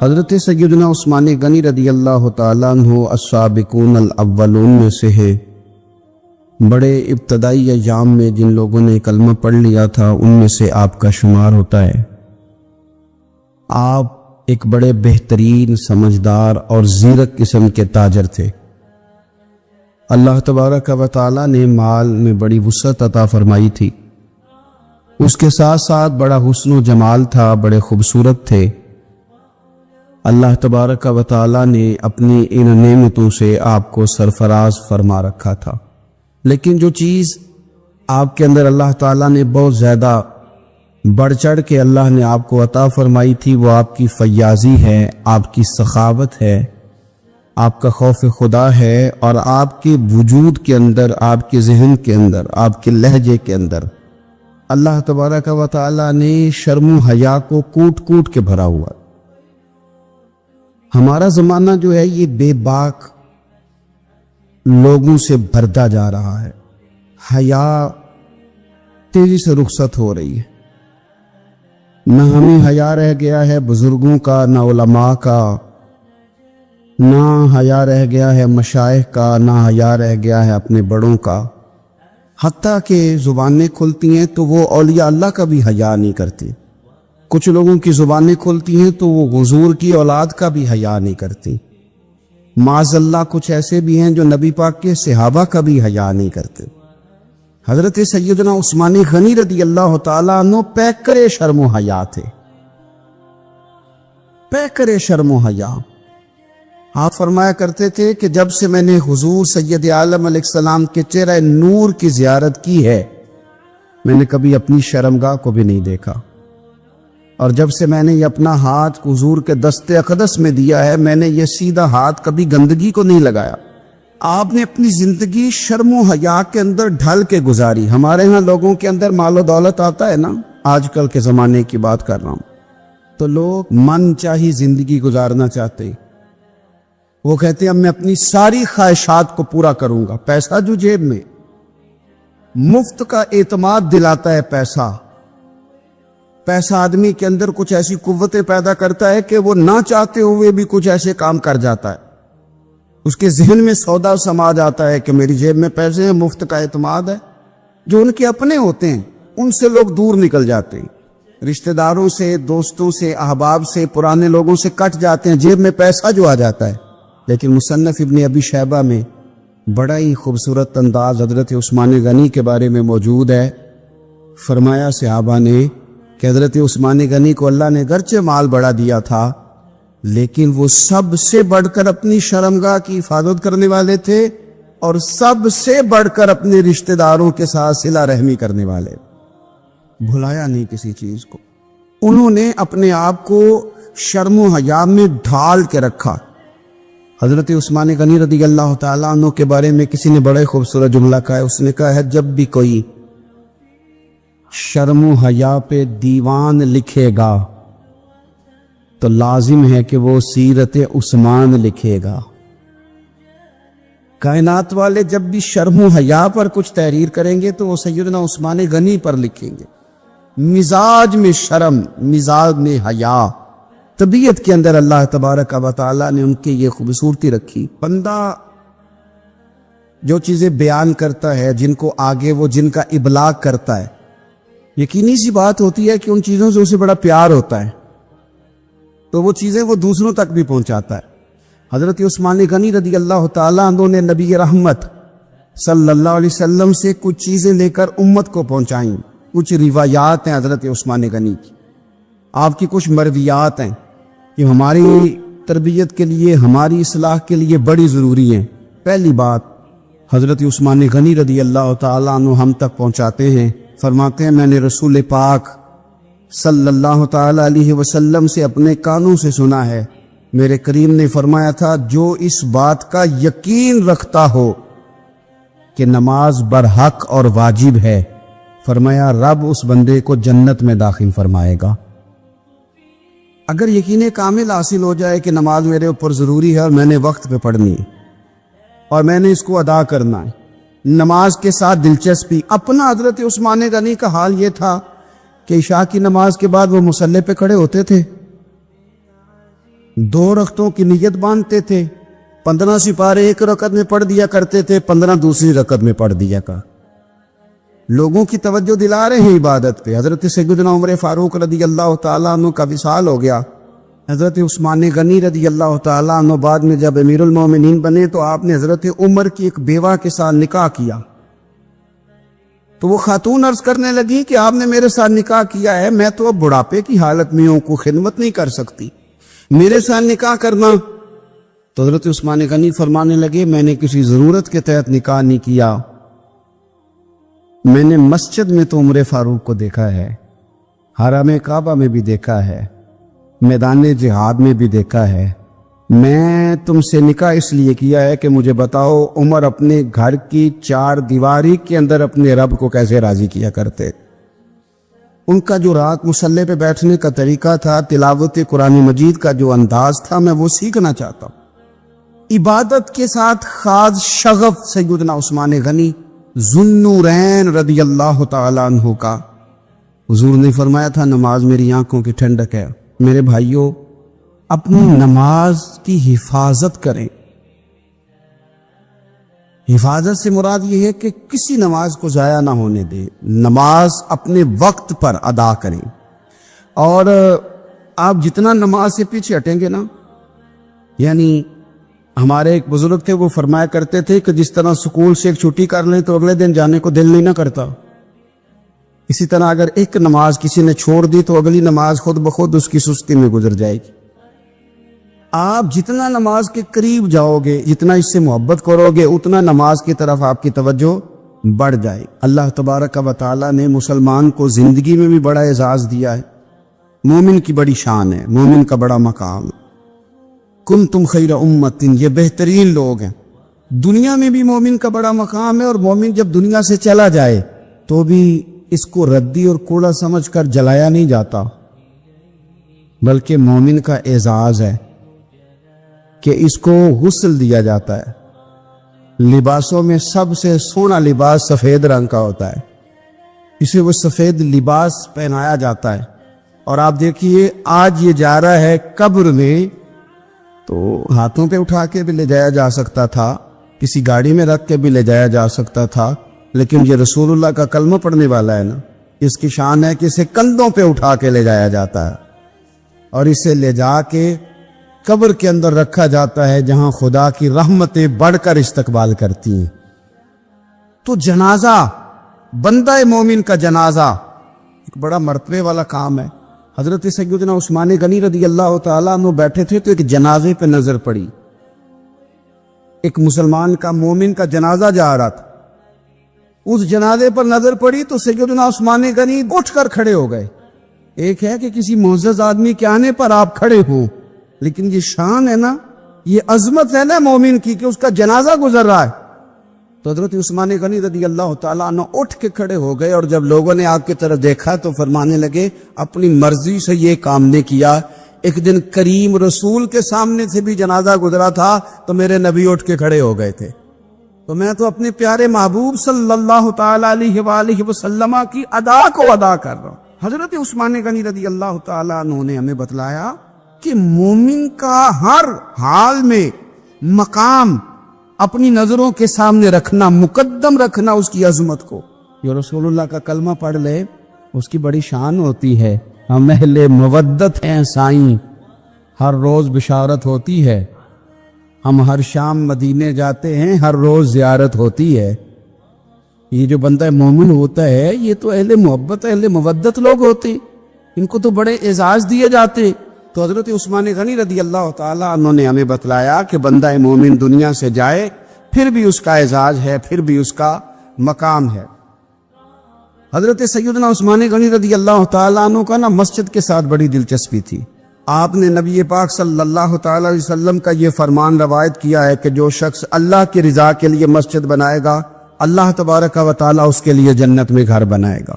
حضرت سیدنا عثمان غنی رضی اللہ تعالیٰ عنہ السابقون الاولون میں سے ہے۔ بڑے ابتدائی ایام میں جن لوگوں نے کلمہ پڑھ لیا تھا ان میں سے آپ کا شمار ہوتا ہے۔ آپ ایک بڑے بہترین، سمجھدار اور زیرک قسم کے تاجر تھے۔ اللہ تبارک و تعالیٰ نے مال میں بڑی وسعت عطا فرمائی تھی، اس کے ساتھ ساتھ بڑا حسن و جمال تھا، بڑے خوبصورت تھے۔ اللہ تبارک و تعالیٰ نے اپنی ان نعمتوں سے آپ کو سرفراز فرما رکھا تھا، لیکن جو چیز آپ کے اندر اللہ تعالیٰ نے بہت زیادہ بڑھ چڑھ کے اللہ نے آپ کو عطا فرمائی تھی، وہ آپ کی فیاضی ہے، آپ کی سخاوت ہے، آپ کا خوف خدا ہے، اور آپ کے وجود کے اندر، آپ کے ذہن کے اندر، آپ کے لہجے کے اندر اللہ تبارک و تعالیٰ نے شرم و حیا کو کوٹ کوٹ کے بھرا ہوا۔ ہمارا زمانہ جو ہے یہ بے باک لوگوں سے بھرتا جا رہا ہے، حیا تیزی سے رخصت ہو رہی ہے، نہ ہمیں حیا رہ گیا ہے بزرگوں کا، نہ علماء کا، نہ حیا رہ گیا ہے مشائخ کا، نہ حیا رہ گیا ہے اپنے بڑوں کا، حتیٰ کہ زبانیں کھلتی ہیں تو وہ اولیاء اللہ کا بھی حیا نہیں کرتے۔ کچھ لوگوں کی زبانیں کھلتی ہیں تو وہ حضور کی اولاد کا بھی حیا نہیں کرتی۔ معاذ اللہ کچھ ایسے بھی ہیں جو نبی پاک کے صحابہ کا بھی حیا نہیں کرتے۔ حضرت سیدنا عثمان غنی رضی اللہ تعالیٰ عنہ پیکرے شرم و حیا تھے، پیکرے شرم و حیا۔ آپ فرمایا کرتے تھے کہ جب سے میں نے حضور سید عالم علیہ السلام کے چہرہ نور کی زیارت کی ہے، میں نے کبھی اپنی شرمگاہ کو بھی نہیں دیکھا، اور جب سے میں نے یہ اپنا ہاتھ حضور کے دست اقدس میں دیا ہے، میں نے یہ سیدھا ہاتھ کبھی گندگی کو نہیں لگایا۔ آپ نے اپنی زندگی شرم و حیا کے اندر ڈھل کے گزاری۔ ہمارے ہاں لوگوں کے اندر مال و دولت آتا ہے نا، آج کل کے زمانے کی بات کر رہا ہوں، تو لوگ من چاہی زندگی گزارنا چاہتے ہیں۔ وہ کہتے ہیں اب میں اپنی ساری خواہشات کو پورا کروں گا۔ پیسہ جو جیب میں، مفت کا اعتماد دلاتا ہے پیسہ۔ پیسہ آدمی کے اندر کچھ ایسی قوتیں پیدا کرتا ہے کہ وہ نہ چاہتے ہوئے بھی کچھ ایسے کام کر جاتا ہے۔ اس کے ذہن میں سودا سما جاتا ہے کہ میری جیب میں پیسے ہیں، مفت کا اعتماد ہے۔ جو ان کے اپنے ہوتے ہیں ان سے لوگ دور نکل جاتے ہیں، رشتہ داروں سے، دوستوں سے، احباب سے، پرانے لوگوں سے کٹ جاتے ہیں، جیب میں پیسہ جو آ جاتا ہے۔ لیکن مصنف ابن ابی شیبہ میں بڑا ہی خوبصورت انداز حضرت عثمان غنی کے بارے میں موجود ہے۔ فرمایا صحابہ نے کہ حضرت عثمان غنی کو اللہ نے گرچہ مال بڑا دیا تھا، لیکن وہ سب سے بڑھ کر اپنی شرمگاہ کی حفاظت کرنے والے تھے، اور سب سے بڑھ کر اپنے رشتہ داروں کے ساتھ صلہ رحمی کرنے والے۔ بھلایا نہیں کسی چیز کو، انہوں نے اپنے آپ کو شرم و حیا میں ڈھال کے رکھا۔ حضرت عثمان غنی رضی اللہ تعالیٰ عنہ کے بارے میں کسی نے بڑے خوبصورت جملہ کہا ہے، اس نے کہا ہے جب بھی کوئی شرم و حیا پہ دیوان لکھے گا تو لازم ہے کہ وہ سیرت عثمان لکھے گا۔ کائنات والے جب بھی شرم و حیا پر کچھ تحریر کریں گے تو وہ سیدنا عثمان غنی پر لکھیں گے۔ مزاج میں شرم، مزاج میں حیا، طبیعت کے اندر اللہ تبارک و تعالیٰ نے ان کی یہ خوبصورتی رکھی۔ بندہ جو چیزیں بیان کرتا ہے، جن کو آگے وہ جن کا ابلاغ کرتا ہے، یقینی سی بات ہوتی ہے کہ ان چیزوں سے اسے بڑا پیار ہوتا ہے، تو وہ چیزیں وہ دوسروں تک بھی پہنچاتا ہے۔ حضرت عثمان غنی رضی اللہ تعالیٰ عنہ نے نبی رحمت صلی اللہ علیہ وسلم سے کچھ چیزیں لے کر امت کو پہنچائیں۔ کچھ روایات ہیں حضرت عثمان غنی کی، آپ کی کچھ مرویات ہیں کہ ہماری تربیت کے لیے، ہماری اصلاح کے لیے بڑی ضروری ہیں۔ پہلی بات حضرت عثمان غنی رضی اللہ تعالیٰ عنہ ہم تک پہنچاتے ہیں، فرماتے ہیں میں نے رسول پاک صلی اللہ تعالیٰ علیہ وسلم سے اپنے کانوں سے سنا ہے، میرے کریم نے فرمایا تھا جو اس بات کا یقین رکھتا ہو کہ نماز برحق اور واجب ہے، فرمایا رب اس بندے کو جنت میں داخل فرمائے گا۔ اگر یقین کامل حاصل ہو جائے کہ نماز میرے اوپر ضروری ہے اور میں نے وقت پہ پڑھنی ہے اور میں نے اس کو ادا کرنا ہے، نماز کے ساتھ دلچسپی۔ اپنا حضرت عثمان غنی کا حال یہ تھا کہ عشاء کی نماز کے بعد وہ مصلی پہ کھڑے ہوتے تھے، 2 رکعتوں کی نیت باندھتے تھے، 15 سپارے ایک رکعت میں پڑھ دیا کرتے تھے، 15 دوسری رکعت میں پڑھ دیا کر۔ لوگوں کی توجہ دلا رہے ہیں عبادت پہ۔ حضرت سیدنا عمر فاروق رضی اللہ تعالیٰ عنہ کا وصال ہو گیا۔ حضرت عثمان غنی رضی اللہ تعالیٰ عنہ بعد میں جب امیر المومنین بنے تو آپ نے حضرت عمر کی ایک بیوہ کے ساتھ نکاح کیا۔ تو وہ خاتون عرض کرنے لگی کہ آپ نے میرے ساتھ نکاح کیا ہے، میں تو اب بڑھاپے کی حالت میں ہوں، کوئی خدمت نہیں کر سکتی، میرے ساتھ نکاح کرنا۔ تو حضرت عثمان غنی فرمانے لگے میں نے کسی ضرورت کے تحت نکاح نہیں کیا، میں نے مسجد میں تو عمر فاروق کو دیکھا ہے، حرم کعبہ میں بھی دیکھا ہے، میدان جہاد میں بھی دیکھا ہے، میں تم سے نکاح اس لیے کیا ہے کہ مجھے بتاؤ عمر اپنے گھر کی 4 دیواری کے اندر اپنے رب کو کیسے راضی کیا کرتے۔ ان کا جو رات مصلی پہ بیٹھنے کا طریقہ تھا، تلاوت قرآن مجید کا جو انداز تھا، میں وہ سیکھنا چاہتا ہوں۔ عبادت کے ساتھ خاص شغف سیدنا عثمان غنی ذوالنورین رضی اللہ تعالیٰ عنہ کا۔ حضور نے فرمایا تھا نماز میری آنکھوں کی ٹھنڈک ہے۔ میرے بھائیوں، اپنی نماز کی حفاظت کریں۔ حفاظت سے مراد یہ ہے کہ کسی نماز کو ضائع نہ ہونے دے، نماز اپنے وقت پر ادا کریں۔ اور آپ جتنا نماز سے پیچھے ہٹیں گے نا، یعنی ہمارے ایک بزرگ تھے، وہ فرمایا کرتے تھے کہ جس طرح سکول سے ایک چھٹی کر لیں تو اگلے دن جانے کو دل نہیں نہ کرتا، اسی طرح اگر ایک نماز کسی نے چھوڑ دی تو اگلی نماز خود بخود اس کی سستی میں گزر جائے گی۔ آپ جتنا نماز کے قریب جاؤ گے، جتنا اس سے محبت کرو گے، اتنا نماز کی طرف آپ کی توجہ بڑھ جائے۔ اللہ تبارک و تعالیٰ نے مسلمان کو زندگی میں بھی بڑا اعزاز دیا ہے، مومن کی بڑی شان ہے، مومن کا بڑا مقام ہے۔ کنتم خیر امت، یہ بہترین لوگ ہیں۔ دنیا میں بھی مومن کا بڑا مقام ہے، اور مومن جب دنیا سے چلا جائے تو بھی اس کو ردی اور کوڑا سمجھ کر جلایا نہیں جاتا، بلکہ مومن کا اعزاز ہے کہ اس کو غسل دیا جاتا ہے۔ لباسوں میں سب سے سونا لباس سفید رنگ کا ہوتا ہے، اسے وہ سفید لباس پہنایا جاتا ہے۔ اور آپ دیکھیے آج یہ جا رہا ہے قبر میں، تو ہاتھوں پہ اٹھا کے بھی لے جایا جا سکتا تھا، کسی گاڑی میں رکھ کے بھی لے جایا جا سکتا تھا، لیکن یہ رسول اللہ کا کلمہ پڑھنے والا ہے نا، اس کی شان ہے کہ اسے کندھوں پہ اٹھا کے لے جایا جاتا ہے، اور اسے لے جا کے قبر کے اندر رکھا جاتا ہے جہاں خدا کی رحمتیں بڑھ کر استقبال کرتی ہیں۔ تو جنازہ، بندہ مومن کا جنازہ ایک بڑا مرتبے والا کام ہے۔ حضرت سیدنا عثمان غنی رضی اللہ تعالیٰ عنہ بیٹھے تھے تو ایک جنازے پہ نظر پڑی، ایک مسلمان کا، مومن کا جنازہ جا رہا تھا۔ اس جنازے پر نظر پڑی تو سیدنا عثمان غنی اٹھ کر کھڑے ہو گئے۔ ایک ہے کہ کسی معزز آدمی کے آنے پر آپ کھڑے ہوں، لیکن یہ شان ہے نا، یہ عظمت ہے نا مومن کی کہ اس کا جنازہ گزر رہا ہے۔ تو حضرت عثمان غنی رضی اللہ تعالیٰ عنہ اٹھ کے کھڑے ہو گئے، اور جب لوگوں نے آپ کی طرف دیکھا تو فرمانے لگے اپنی مرضی سے یہ کام نے کیا۔ ایک دن کریم رسول کے سامنے سے بھی جنازہ گزرا تھا تو میرے نبی اٹھ کے کھڑے ہو گئے تھے، تو میں تو اپنے پیارے محبوب صلی اللہ تعالیٰ علیہ وآلہ وسلم کی ادا کو ادا کر رہا ہوں۔ حضرت عثمان غنی رضی اللہ تعالیٰ عنہ نے ہمیں بتلایا کہ مومن کا ہر حال میں مقام اپنی نظروں کے سامنے رکھنا، مقدم رکھنا اس کی عظمت کو۔ جو رسول اللہ کا کلمہ پڑھ لے اس کی بڑی شان ہوتی ہے۔ ہم اہل مودت ہیں سائیں، ہر روز بشارت ہوتی ہے، ہم ہر شام مدینے جاتے ہیں، ہر روز زیارت ہوتی ہے۔ یہ جو بندہ مومن ہوتا ہے یہ تو اہل محبت، اہل مودت لوگ ہوتے، ان کو تو بڑے اعزاز دیے جاتے۔ تو حضرت عثمان غنی رضی اللہ تعالیٰ عنہ نے ہمیں بتلایا کہ بندہ مومن دنیا سے جائے پھر بھی اس کا اعزاز ہے، پھر بھی اس کا مقام ہے۔ حضرت سیدنا عثمان غنی رضی اللہ تعالیٰ عنہ کا مسجد کے ساتھ بڑی دلچسپی تھی۔ آپ نے نبی پاک صلی اللہ تعالیٰ علیہ وسلم کا یہ فرمان روایت کیا ہے کہ جو شخص اللہ کی رضا کے لیے مسجد بنائے گا، اللہ تبارک و تعالیٰ اس کے لیے جنت میں گھر بنائے گا۔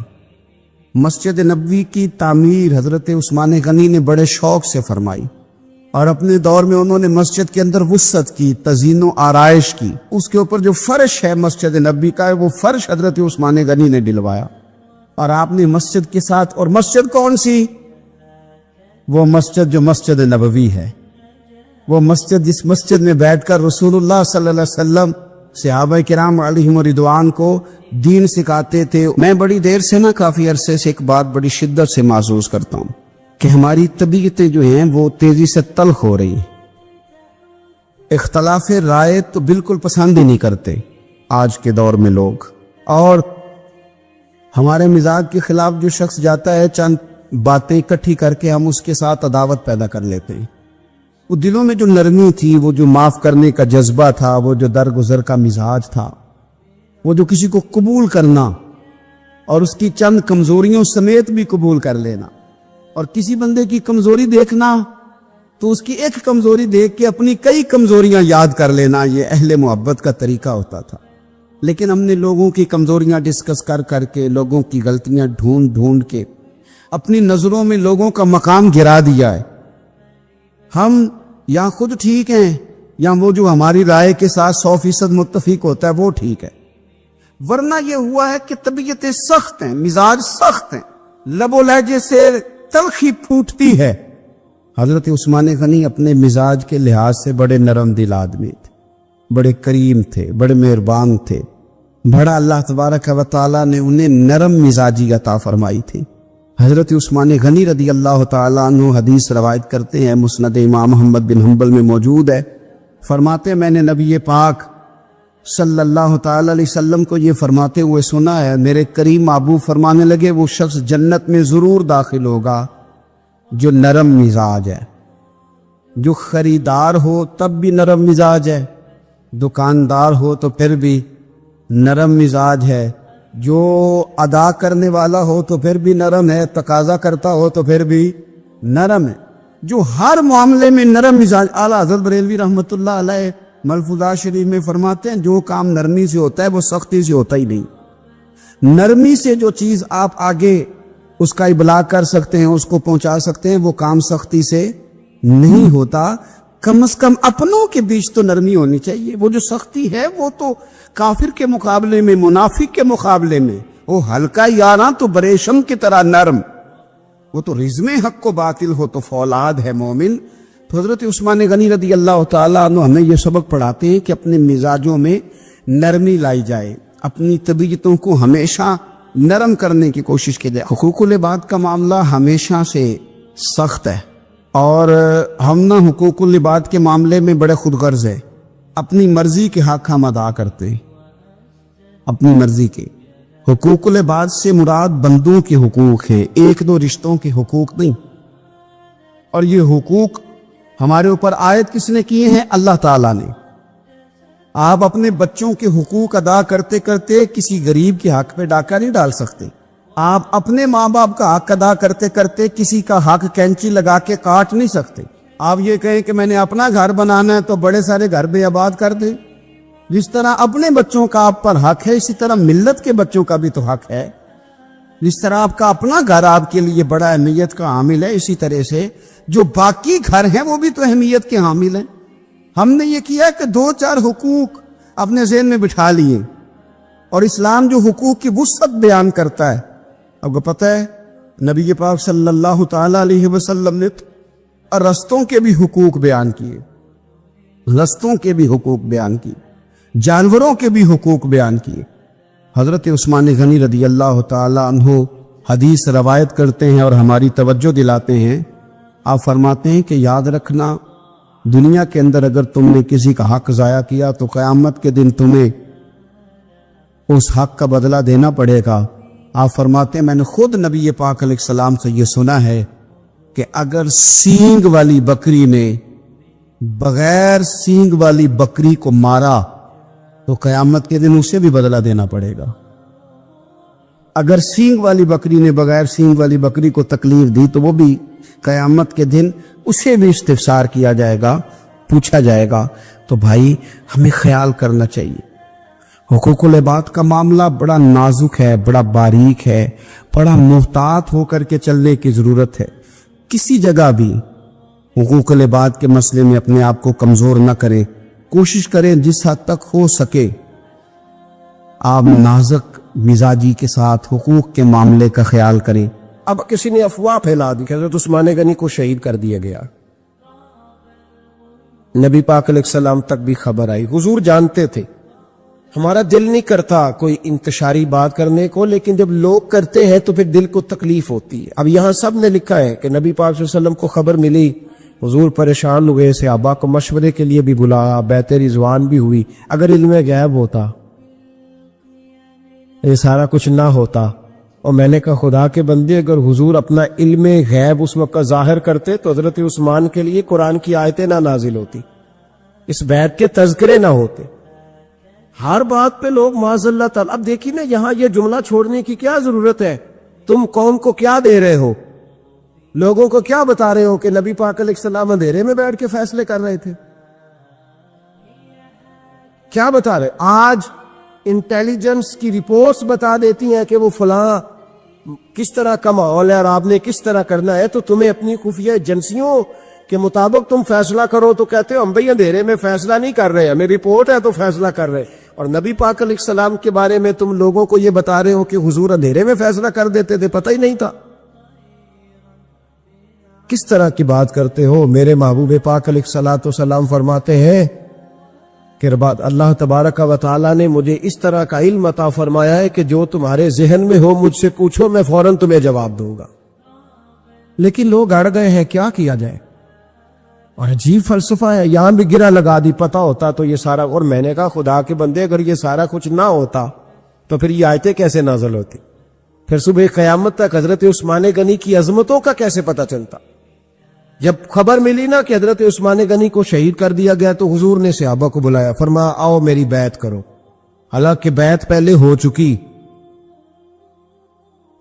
مسجد نبوی کی تعمیر حضرت عثمان غنی نے بڑے شوق سے فرمائی، اور اپنے دور میں انہوں نے مسجد کے اندر وسعت کی، تزئین و آرائش کی۔ اس کے اوپر جو فرش ہے مسجد نبوی کا، وہ فرش حضرت عثمان غنی نے ڈلوایا۔ اور آپ نے مسجد کے ساتھ، اور مسجد کون سی؟ وہ مسجد جو مسجد نبوی ہے، وہ مسجد جس مسجد میں بیٹھ کر رسول اللہ صلی اللہ علیہ وسلم صحابہ کرام علیہم رضوان کو دین سکھاتے تھے. میں بڑی دیر سے کافی عرصے سے ایک بات بڑی شدت سے محسوس کرتا ہوں کہ ہماری طبیعتیں جو ہیں وہ تیزی سے تلخ ہو رہی ہیں. اختلاف رائے تو بالکل پسند ہی نہیں کرتے آج کے دور میں لوگ، اور ہمارے مزاج کے خلاف جو شخص جاتا ہے چند باتیں اکٹھی کر کے ہم اس کے ساتھ عداوت پیدا کر لیتے ہیں. وہ دلوں میں جو نرمی تھی، وہ جو معاف کرنے کا جذبہ تھا، وہ جو درگزر کا مزاج تھا، وہ جو کسی کو قبول کرنا اور اس کی چند کمزوریوں سمیت بھی قبول کر لینا، اور کسی بندے کی کمزوری دیکھنا تو اس کی ایک کمزوری دیکھ کے اپنی کئی کمزوریاں یاد کر لینا، یہ اہل محبت کا طریقہ ہوتا تھا. لیکن ہم نے لوگوں کی کمزوریاں ڈسکس کر کے، لوگوں کی غلطیاں ڈھونڈ کے اپنی نظروں میں لوگوں کا مقام گرا دیا ہے. ہم یا خود ٹھیک ہیں یا وہ جو ہماری رائے کے ساتھ 100% متفق ہوتا ہے وہ ٹھیک ہے. ورنہ یہ ہوا ہے کہ طبیعتیں سخت ہیں، مزاج سخت ہیں، لب و لہجے سے تلخی پھوٹتی ہے. حضرت عثمان غنی اپنے مزاج کے لحاظ سے بڑے نرم دل آدمی تھے، بڑے کریم تھے، بڑے مہربان تھے. بڑا اللہ تبارک و تعالیٰ نے انہیں نرم مزاجی عطا فرمائی تھی. حضرت عثمان غنی رضی اللہ تعالیٰ عنہ حدیث روایت کرتے ہیں، مسند امام محمد بن حنبل میں موجود ہے. فرماتے ہیں میں نے نبی پاک صلی اللہ تعالیٰ علیہ وسلم کو یہ فرماتے ہوئے سنا ہے، میرے کریم محبوب فرمانے لگے وہ شخص جنت میں ضرور داخل ہوگا جو نرم مزاج ہے، جو خریدار ہو تب بھی نرم مزاج ہے، دکاندار ہو تو پھر بھی نرم مزاج ہے، جو ادا کرنے والا ہو تو پھر بھی نرم ہے، تقاضا کرتا ہو تو پھر بھی نرم ہے، جو ہر معاملے میں نرم مزاج. اعلیٰ حضرت بریلوی رحمۃ اللہ علیہ ملفوظات شریف میں فرماتے ہیں جو کام نرمی سے ہوتا ہے وہ سختی سے ہوتا ہی نہیں. نرمی سے جو چیز آپ آگے اس کا ابلاغ کر سکتے ہیں، اس کو پہنچا سکتے ہیں، وہ کام سختی سے نہیں ہوتا. کم از کم اپنوں کے بیچ تو نرمی ہونی چاہیے. وہ جو سختی ہے وہ تو کافر کے مقابلے میں، منافق کے مقابلے میں وہ ہلکا یاراں تو بریشم کی طرح نرم، وہ تو رزم حق کو باطل ہو تو فولاد ہے مومن. تو حضرت عثمان غنی رضی اللہ تعالیٰ عنہ ہمیں یہ سبق پڑھاتے ہیں کہ اپنے مزاجوں میں نرمی لائی جائے، اپنی طبیعتوں کو ہمیشہ نرم کرنے کی کوشش کی جائے. حقوق العباد کا معاملہ ہمیشہ سے سخت ہے، اور ہم حقوق العباد کے معاملے میں بڑے خود غرض ہے. اپنی مرضی کے حق ہم ادا کرتے ہیں، اپنی مرضی کے. حقوق العباد سے مراد بندوں کے حقوق ہے، ایک دو رشتوں کے حقوق نہیں. اور یہ حقوق ہمارے اوپر عائد کس نے کیے ہیں؟ اللہ تعالیٰ نے. آپ اپنے بچوں کے حقوق ادا کرتے کرتے کسی غریب کے حق پہ ڈاکہ نہیں ڈال سکتے. آپ اپنے ماں باپ کا حق ادا کرتے کرتے کسی کا حق کینچی لگا کے کاٹ نہیں سکتے. آپ یہ کہیں کہ میں نے اپنا گھر بنانا ہے تو بڑے سارے گھر بے آباد کر دیں. جس طرح اپنے بچوں کا آپ پر حق ہے، اسی طرح ملت کے بچوں کا بھی تو حق ہے. جس طرح آپ کا اپنا گھر آپ کے لیے بڑا اہمیت کا حامل ہے، اسی طرح سے جو باقی گھر ہیں وہ بھی تو اہمیت کے حامل ہیں. ہم نے یہ کیا کہ دو چار حقوق اپنے ذہن میں بٹھا لیے، اور اسلام جو حقوق کی وسعت بیان کرتا ہے، آپ کو پتہ ہے نبی پاک صلی اللہ تعالی علیہ وسلم نے رستوں کے بھی حقوق بیان کیے، رستوں کے بھی حقوق بیان کیے، جانوروں کے بھی حقوق بیان کیے. حضرت عثمان غنی رضی اللہ تعالی عنہ حدیث روایت کرتے ہیں اور ہماری توجہ دلاتے ہیں. آپ فرماتے ہیں کہ یاد رکھنا دنیا کے اندر اگر تم نے کسی کا حق ضائع کیا تو قیامت کے دن تمہیں اس حق کا بدلہ دینا پڑے گا. آپ فرماتے ہیں میں نے خود نبی پاک علیہ السلام سے یہ سنا ہے کہ اگر سینگ والی بکری نے بغیر سینگ والی بکری کو مارا تو قیامت کے دن اسے بھی بدلہ دینا پڑے گا. اگر سینگ والی بکری نے بغیر سینگ والی بکری کو تکلیف دی تو وہ بھی قیامت کے دن اسے بھی استفسار کیا جائے گا، پوچھا جائے گا. تو بھائی ہمیں خیال کرنا چاہیے. حقوق العباد کا معاملہ بڑا نازک ہے، بڑا باریک ہے، بڑا محتاط ہو کر کے چلنے کی ضرورت ہے. کسی جگہ بھی حقوق العباد کے مسئلے میں اپنے آپ کو کمزور نہ کریں. کوشش کریں جس حد تک ہو سکے آپ نازک مزاجی کے ساتھ حقوق کے معاملے کا خیال کریں. اب کسی نے افواہ پھیلا دی کہ حضرت عثمان غنی کو شہید کر دیا گیا. نبی پاک علیہ السلام تک بھی خبر آئی. حضور جانتے تھے. ہمارا دل نہیں کرتا کوئی انتشاری بات کرنے کو، لیکن جب لوگ کرتے ہیں تو پھر دل کو تکلیف ہوتی ہے. اب یہاں سب نے لکھا ہے کہ نبی پاک صلی اللہ علیہ وسلم کو خبر ملی، حضور پریشان ہوئے، صحابہ کو مشورے کے لیے بھی بلایا، بیعت رضوان بھی ہوئی. اگر علم غیب ہوتا، یہ سارا کچھ نہ ہوتا، اور میں نے کہا خدا کے بندے اگر حضور اپنا علم غیب اس وقت ظاہر کرتے تو حضرت عثمان کے لیے قرآن کی آیتیں نہ نازل ہوتی، اس بیعت کے تذکرے نہ ہوتے. ہر بات پہ لوگ معاذ اللہ تعالی. اب دیکھیے نا یہاں یہ جملہ چھوڑنے کی کیا ضرورت ہے؟ تم قوم کو کیا دے رہے ہو؟ لوگوں کو کیا بتا رہے ہو کہ نبی پاک علیہ السلام اندھیرے میں بیٹھ کے فیصلے کر رہے تھے؟ کیا بتا رہے؟ آج انٹیلیجنس کی رپورٹس بتا دیتی ہیں کہ وہ فلاں کس طرح کا ماحول ہے اور آپ نے کس طرح کرنا ہے، تو تمہیں اپنی خفیہ ایجنسیوں کے مطابق تم فیصلہ کرو تو کہتے ہو ہم بھئی اندھیرے میں فیصلہ نہیں کر رہے، ہمیں رپورٹ ہے تو فیصلہ کر رہے. اور نبی پاک علیہ السلام کے بارے میں تم لوگوں کو یہ بتا رہے ہو کہ حضور اندھیرے میں فیصلہ کر دیتے تھے، پتہ ہی نہیں تھا. کس طرح کی بات کرتے ہو؟ میرے محبوب پاک علیہ الصلوۃ والسلام فرماتے ہیں کہ اللہ تبارک و تعالیٰ نے مجھے اس طرح کا علم عطا فرمایا ہے کہ جو تمہارے ذہن میں ہو مجھ سے پوچھو، میں فوراً تمہیں جواب دوں گا. لیکن لوگ اڑ گئے ہیں، کیا کیا جائے؟ اور عجیب فلسفہ ہے. یہاں بھی گرہ لگا دی، پتہ ہوتا تو یہ سارا. اور میں نے کہا خدا کے بندے اگر یہ سارا کچھ نہ ہوتا تو پھر یہ آیتیں کیسے نازل ہوتی؟ پھر صبح قیامت تک حضرت عثمان غنی کی عظمتوں کا کیسے پتہ چلتا؟ جب خبر ملی نا کہ حضرت عثمان غنی کو شہید کر دیا گیا تو حضور نے صحابہ کو بلایا، فرمایا آؤ میری بیعت کرو. حالانکہ بیعت پہلے ہو چکی،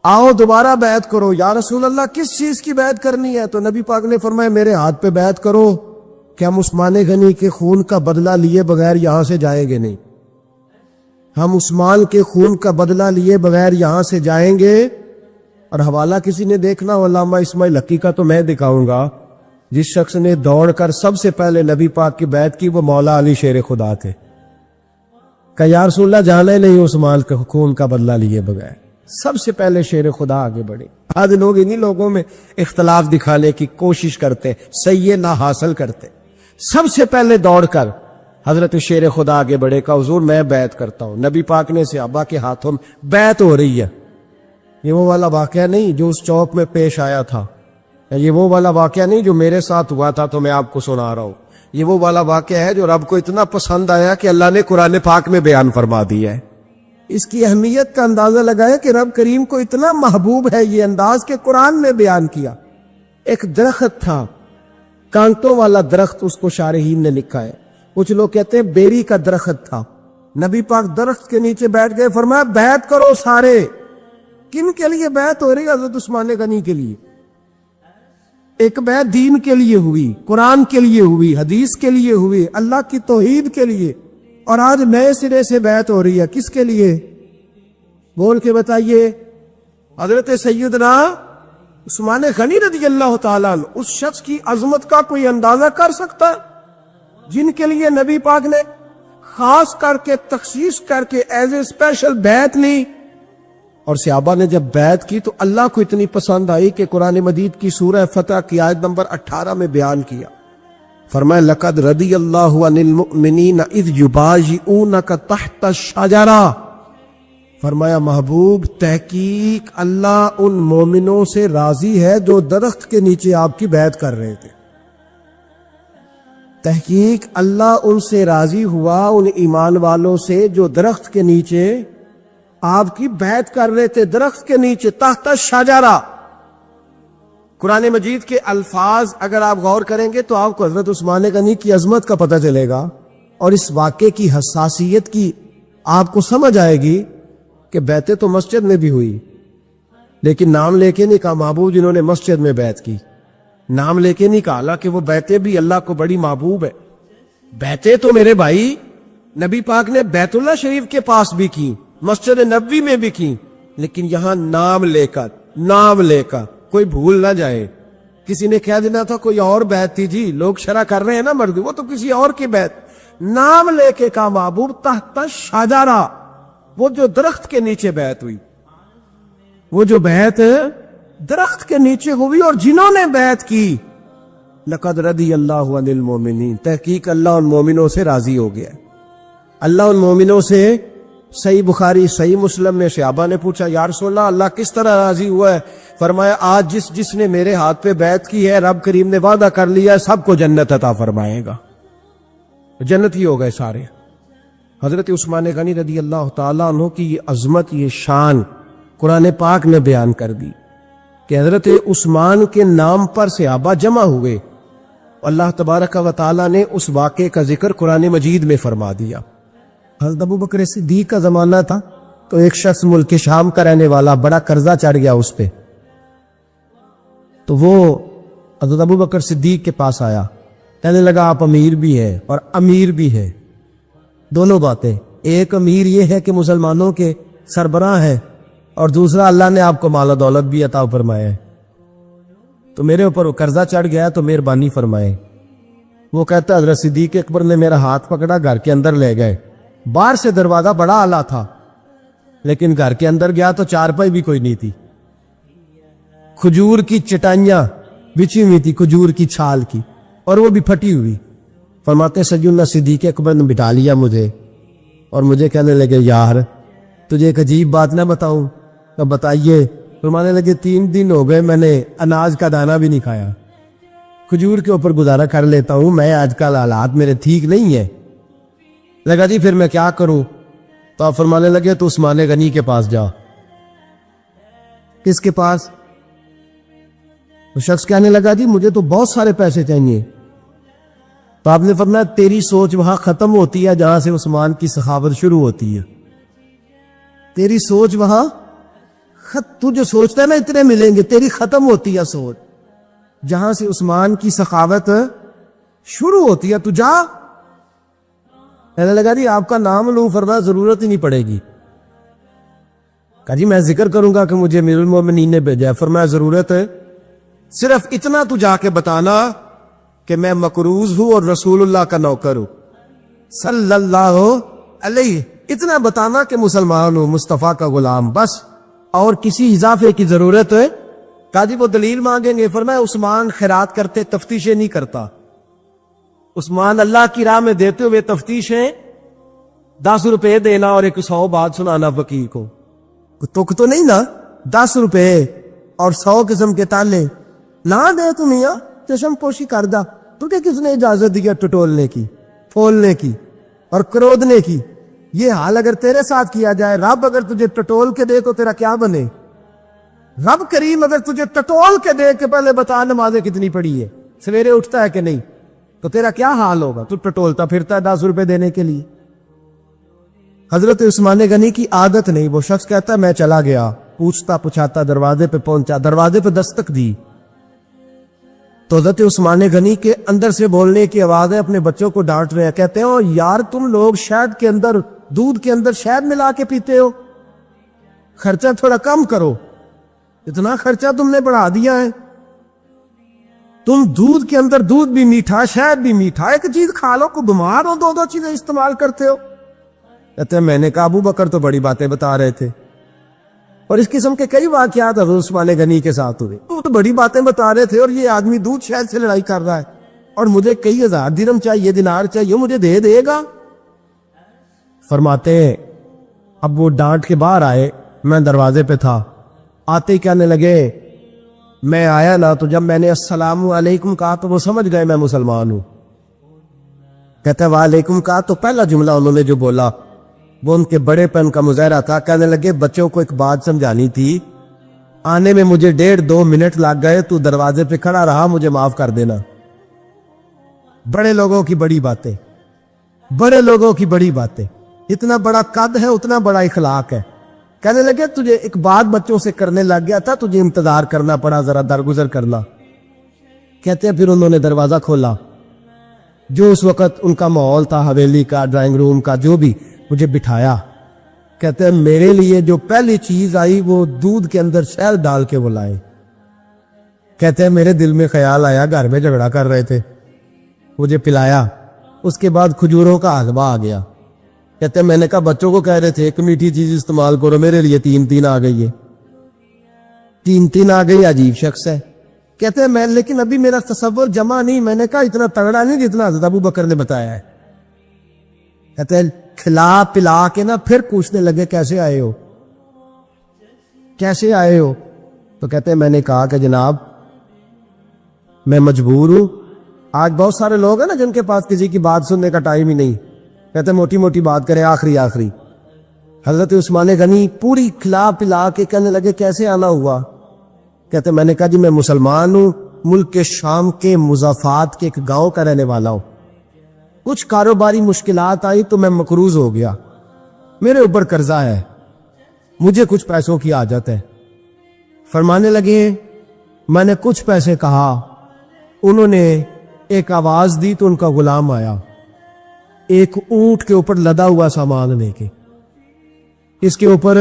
آؤ دوبارہ بیعت کرو. یا رسول اللہ کس چیز کی بیعت کرنی ہے؟ تو نبی پاک نے فرمایا میرے ہاتھ پہ بیعت کرو کہ ہم عثمان غنی کے خون کا بدلہ لیے بغیر یہاں سے جائیں گے نہیں. ہم عثمان کے خون کا بدلہ لیے بغیر یہاں سے جائیں گے. اور حوالہ کسی نے دیکھنا ہو علامہ اسماعیل حقی کا تو میں دکھاؤں گا. جس شخص نے دوڑ کر سب سے پہلے نبی پاک کی بیعت کی وہ مولا علی شیر خدا تھے. کہ یا رسول اللہ جانا ہی نہیں عثمان کے خون کا بدلہ لیے بغیر. سب سے پہلے شیر خدا آگے بڑھے. آج لوگ انہی لوگوں میں اختلاف دکھانے کی کوشش کرتے، صحیح نہ حاصل کرتے. سب سے پہلے دوڑ کر حضرت شیر خدا آگے بڑھے کہ حضور میں بیعت کرتا ہوں. نبی پاک نے صحابہ کے ہاتھوں میں بیعت ہو رہی ہے. یہ وہ والا واقعہ نہیں جو اس چوک میں پیش آیا تھا، یہ وہ والا واقعہ نہیں جو میرے ساتھ ہوا تھا تو میں آپ کو سنا رہا ہوں. یہ وہ والا واقعہ ہے جو رب کو اتنا پسند آیا کہ اللہ نے قرآن پاک میں بیان فرما دیا ہے. اس کی اہمیت کا اندازہ لگایا کہ رب کریم کو اتنا محبوب ہے یہ انداز کہ قرآن میں بیان کیا. ایک درخت تھا، کانٹوں والا درخت، اس کو شارحین نے لکھا ہے. کچھ لوگ کہتے ہیں بیری کا درخت تھا. نبی پاک درخت کے نیچے بیٹھ گئے، فرمایا بیعت کرو سارے. کن کے لیے بیعت ہو رہی؟ حضرت عثمان غنی کے لیے. ایک بیعت دین کے لیے ہوئی، قرآن کے لیے ہوئی، حدیث کے لیے ہوئی، اللہ کی توحید کے لیے. اور آج نئے سرے سے بیعت ہو رہی ہے. کس کے لیے؟ بول کے بتائیے. حضرت سیدنا عثمان غنی رضی اللہ تعالیٰ عنہ، اس شخص کی عظمت کا کوئی اندازہ کر سکتا جن کے لیے نبی پاک نے خاص کر کے تخصیص کر کے ایز اے اسپیشل بیعت لی. اور صحابہ نے جب بیعت کی تو اللہ کو اتنی پسند آئی کہ قرآن مجید کی سورہ فتح کی آیت نمبر 18 میں بیان کیا. فرمایا لقد رضی اللہ عن المؤمنین اذ یبایعونک تحت الشجرہ. فرمایا محبوب تحقیق اللہ ان مومنوں سے راضی ہے جو درخت کے نیچے آپ کی بیعت کر رہے تھے. تحقیق اللہ ان سے راضی ہوا، ان ایمان والوں سے جو درخت کے نیچے آپ کی بیعت کر رہے تھے. درخت کے نیچے، تحت الشجرہ. قرآن مجید کے الفاظ اگر آپ غور کریں گے تو آپ کو حضرت عثمان غنی کی عظمت کا پتہ چلے گا اور اس واقعے کی حساسیت کی آپ کو سمجھ آئے گی کہ بیعتیں تو مسجد میں بھی ہوئی، لیکن نام لے کے نہیں کہا محبوب جنہوں نے مسجد میں بیعت کی. نام لے کے نہیں کہا، حالانکہ وہ بیعتیں بھی اللہ کو بڑی محبوب ہے. بیعتیں تو میرے بھائی نبی پاک نے بیت اللہ شریف کے پاس بھی کی، مسجد نبوی میں بھی کی، لیکن یہاں نام لے کر کوئی بھول نہ جائے. کسی نے کہہ دینا تھا کوئی اور بیعت تھی جی، لوگ شرع کر رہے ہیں نا مرد، وہ تو کسی اور کی بیعت. نام لے کے کہا محبوب تحت الشجرہ، وہ جو درخت کے نیچے بیعت ہوئی، وہ جو بیعت درخت کے نیچے ہوئی. اور جنہوں نے بیعت کی لقد رضی اللہ عن المومنین، تحقیق اللہ ان مومنوں سے راضی ہو گیا ہے۔ اللہ ان مومنوں سے، صحیح بخاری صحیح مسلم میں صحابہ نے پوچھا یا رسول اللہ کس طرح راضی ہوا ہے؟ فرمایا آج جس نے میرے ہاتھ پہ بیعت کی ہے رب کریم نے وعدہ کر لیا ہے سب کو جنت عطا فرمائے گا، جنت ہی ہو گئے سارے۔ حضرت عثمان غنی رضی اللہ تعالیٰ عنہ کی یہ عظمت، یہ شان قرآن پاک نے بیان کر دی کہ حضرت عثمان کے نام پر صحابہ جمع ہوئے، اللہ تبارک و تعالیٰ نے اس واقعے کا ذکر قرآن مجید میں فرما دیا۔ حضرت ابو بکر صدیق کا زمانہ تھا تو ایک شخص ملک شام کا رہنے والا، بڑا قرضہ چڑھ گیا اس پہ، تو وہ حضرت ابو بکر صدیق کے پاس آیا، کہنے لگا آپ امیر بھی ہے اور امیر بھی ہے، دونوں باتیں، ایک امیر یہ ہے کہ مسلمانوں کے سربراہ ہیں اور دوسرا اللہ نے آپ کو مال و دولت بھی عطا فرمایا ہے، تو میرے اوپر وہ قرضہ چڑھ گیا تو مہربانی فرمائے۔ وہ کہتا حضرت صدیق اکبر نے میرا ہاتھ پکڑا، گھر کے اندر لے گئے، باہر سے دروازہ بڑا اعلیٰ تھا لیکن گھر کے اندر گیا تو چارپائی بھی کوئی نہیں تھی، کھجور کی چٹائیاں بچھی ہوئی تھی، کھجور کی چھال کی، اور وہ بھی پھٹی ہوئی۔ فرماتے سیدنا صدیق اکبر نے بٹھا لیا مجھے اور مجھے کہنے لگے یار تجھے ایک عجیب بات نہ بتاؤں؟ تو بتائیے۔ فرمانے لگے 3 دن ہو گئے میں نے اناج کا دانہ بھی نہیں کھایا، کھجور کے اوپر گزارا کر لیتا ہوں، میں آج کل حالات میرے ٹھیک نہیں ہیں۔ لگا جی پھر میں کیا کروں؟ تو آپ فرمانے لگے تو عثمان غنی کے پاس جا۔ کس کے پاس؟ وہ شخص کہنے لگا جی مجھے تو بہت سارے پیسے چاہیے۔ تو آپ نے فرمایا تیری سوچ وہاں ختم ہوتی ہے جہاں سے عثمان کی سخاوت شروع ہوتی ہے، تیری سوچ وہاں تو جو سوچتا ہے نا اتنے ملیں گے، تیری ختم ہوتی ہے سوچ جہاں سے عثمان کی سخاوت شروع ہوتی ہے، تو جا۔ کہنے لگا جی آپ کا نام لوں؟ فرمایا ضرورت ہی نہیں پڑے گی۔ کہا جی میں ذکر کروں گا کہ مجھے امیر المومنین نے بھیجا ہے۔ فرمایا ضرورت ہے، صرف اتنا تو جا کے بتانا کہ میں مقروض ہوں اور رسول اللہ کا نوکر ہوں صلی اللہ علیہ، اتنا بتانا کہ مسلمان ہوں، مصطفیٰ کا غلام، بس، اور کسی اضافے کی ضرورت ہے؟ کہا جی وہ دلیل مانگیں گے۔ فرمایا عثمان خیرات کرتے تفتیشیں نہیں کرتا، عثمان اللہ کی راہ میں دیتے ہوئے تفتیشیں 10 روپے دینا اور 100 بات سنانا فقیر کو، تک تو نہیں نا، 10 روپے اور 100 قسم کے تالے نہ دے تو میاں چشم پوشی کر دا، تجھے کس نے اجازت دیا ٹٹولنے کی، پھولنے کی اور کرودنے کی؟ یہ حال اگر تیرے ساتھ کیا جائے، رب اگر تجھے ٹٹول کے دے تو تیرا کیا بنے؟ رب کریم اگر تجھے ٹٹول کے دے کہ پہلے بتا نمازیں کتنی پڑھی ہے، سویرے اٹھتا ہے کہ نہیں، تو تیرا کیا حال ہوگا؟ تو ٹٹولتا پھرتا ہے 10 روپے دینے کے لیے۔ حضرت عثمان غنی کی عادت نہیں، وہ شخص کہتا ہے میں چلا گیا، پوچھتا پچھاتا دروازے پہ پہنچا، دروازے پہ دستک دی تو حضرت عثمان غنی کے اندر سے بولنے کی آواز ہے، اپنے بچوں کو ڈانٹ رہے ہیں، کہتے ہیں یار تم لوگ شہد کے اندر، دودھ کے اندر شہد ملا کے پیتے ہو، خرچہ تھوڑا کم کرو، اتنا خرچہ تم نے بڑھا دیا ہے، تم دودھ کے اندر دودھ بھی میٹھا شہد بھی میٹھا، ایک چیز کھا لو، کو بیمار ہو 2 چیزیں استعمال کرتے ہو۔ کہتے ہیں میں نے کہا ابو بکر تو بڑی باتیں بتا رہے تھے، اور اس قسم کے کئی واقعات حضرت عثمان غنی کے ساتھ ہوئے، وہ تو بڑی باتیں بتا رہے تھے، اور یہ آدمی دودھ شہد سے لڑائی کر رہا ہے، اور مجھے کئی 1000 درہم چاہیے، دینار چاہیے، مجھے دے گا؟ فرماتے ہیں اب وہ ڈانٹ کے باہر آئے، میں دروازے پہ تھا، آتے ہی کہنے لگے میں آیا نا تو جب میں نے السلام علیکم کہا تو وہ سمجھ گئے میں مسلمان ہوں۔ کہتا ہے وعلیکم کہا تو پہلا جملہ انہوں نے جو بولا وہ ان کے بڑے پن کا مظاہرہ تھا۔ کہنے لگے بچوں کو ایک بات سمجھانی تھی، آنے میں مجھے 1.5-2 منٹ لگ گئے، تو دروازے پہ کھڑا رہا، مجھے معاف کر دینا۔ بڑے لوگوں کی بڑی باتیں، بڑے لوگوں کی بڑی باتیں، اتنا بڑا قد ہے اتنا بڑا اخلاق ہے۔ کہنے لگے تجھے ایک بات بچوں سے کرنے لگ گیا تھا، تجھے انتظار کرنا پڑا، ذرا درگزر کرنا۔ کہتے ہیں پھر انہوں نے دروازہ کھولا، جو اس وقت ان کا ماحول تھا، حویلی کا، ڈرائنگ روم کا، جو بھی، مجھے بٹھایا۔ کہتے ہیں میرے لیے جو پہلی چیز آئی وہ دودھ کے اندر شہد ڈال کے وہ لائے۔ کہتے ہیں میرے دل میں خیال آیا گھر میں جھگڑا کر رہے تھے، مجھے پلایا، اس کے بعد کھجوروں کا حلوہ آ گیا۔ کہتے ہیں میں نے کہا بچوں کو کہہ رہے تھے ایک میٹھی چیز استعمال کرو، میرے لیے 3 آ گئی ہے، 3 آ گئی، عجیب شخص ہے۔ کہتے ہیں میں لیکن ابھی میرا تصور جمع نہیں. میں نے کہا اتنا تگڑا نہیں جتنا حضرت ابو بکر نے بتایا ہے. کہتے ہیں کھلا پلا کے نا پھر پوچھنے لگے کیسے آئے ہو, کیسے آئے ہو؟ تو کہتے ہیں میں نے کہا کہ جناب میں مجبور ہوں. آج بہت سارے لوگ ہیں نا جن کے پاس کسی کی بات سننے کا ٹائم ہی نہیں, کہتے ہیں موٹی موٹی بات کریں آخری. حضرت عثمان غنی پوری کھلا پلا کے کہنے لگے کیسے آنا ہوا؟ کہتے ہیں میں نے کہا جی میں مسلمان ہوں, ملک کے شام کے مضافات کے ایک گاؤں کا رہنے والا ہوں. کچھ کاروباری مشکلات آئی تو میں مقروض ہو گیا, میرے اوپر قرضہ ہے, مجھے کچھ پیسوں کی حاجت ہے. فرمانے لگے میں نے کچھ پیسے کہا, انہوں نے ایک آواز دی تو ان کا غلام آیا ایک اونٹ کے اوپر لدا ہوا سامان لے کے. اس کے اوپر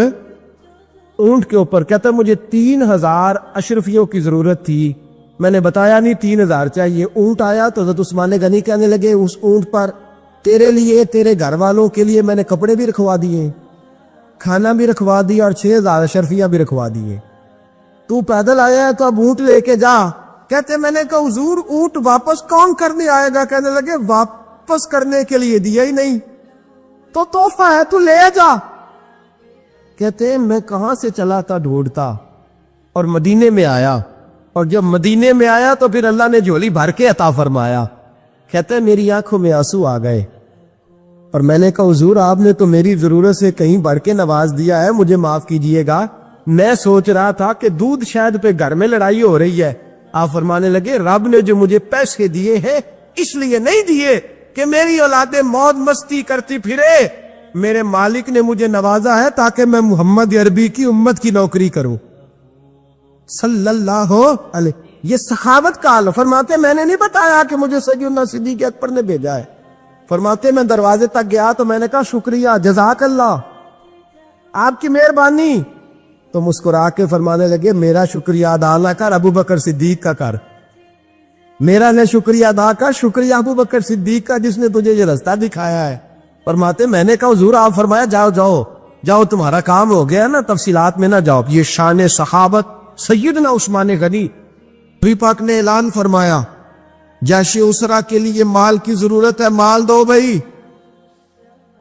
اونٹ کے اوپر کہتا مجھے 3000 اشرفیوں کی ضرورت تھی, میں نے بتایا نہیں 3000 چاہیے. اونٹ آیا تو حضرت عثمان غنی کہنے لگے اس اونٹ پر تیرے لیے تیرے گھر والوں کے لیے میں نے کپڑے بھی رکھوا دیے, کھانا بھی رکھوا دیا اور 6000 اشرفیاں بھی رکھوا دیے. تو پیدل آیا ہے تو اب اونٹ لے کے جا. کہتے میں نے کہا حضور اونٹ واپس کون کرنے آئے گا؟ کہنے لگے واپس کرنے کے لیے دیا ہی نہیں تو تحفہ ہے تو لے جا. کہتے میں کہاں سے چلا تھا ڈھونڈتا اور مدینے میں آیا, اور جب مدینے میں آیا تو پھر اللہ نے جھولی بھر کے عطا فرمایا. کہتے میری آنکھوں میں آنسو آ گئے اور میں نے کہا حضور آپ نے تو میری ضرورت سے کہیں بڑھ کے نواز دیا ہے, مجھے معاف کیجئے گا. میں سوچ رہا تھا کہ دودھ شاید پہ گھر میں لڑائی ہو رہی ہے. آپ فرمانے لگے رب نے جو مجھے پیسے دیے ہیں اس لیے نہیں دیے کہ میری اولادیں موج مستی کرتی پھرے, میرے مالک نے مجھے نوازا ہے تاکہ میں محمد عربی کی امت کی نوکری کروں صلی اللہ علیہ. یہ سخاوت کا حال. فرماتے میں نے نہیں بتایا کہ مجھے سیدنا صدیق اکبر نے بھیجا ہے. فرماتے میں دروازے تک گیا تو میں نے کہا شکریہ جزاک اللہ آپ کی مہربانی. تو مسکرا کے فرمانے لگے میرا شکریہ ادا نہ کر, ابو بکر صدیق کا کر. میرا نے شکریہ ادا کر, شکریہ ابو بکر صدیق کا جس نے تجھے یہ رستہ دکھایا ہے. فرماتے میں نے کہا حضور آپ فرمایا جاؤ جاؤ جاؤ تمہارا کام ہو گیا نا, تفصیلات میں نہ جاؤ. یہ شان صحابت سیدنا عثمان غنی. نبی پاک نے اعلان فرمایا جیش اسرا کے لیے مال کی ضرورت ہے, مال دو بھائی.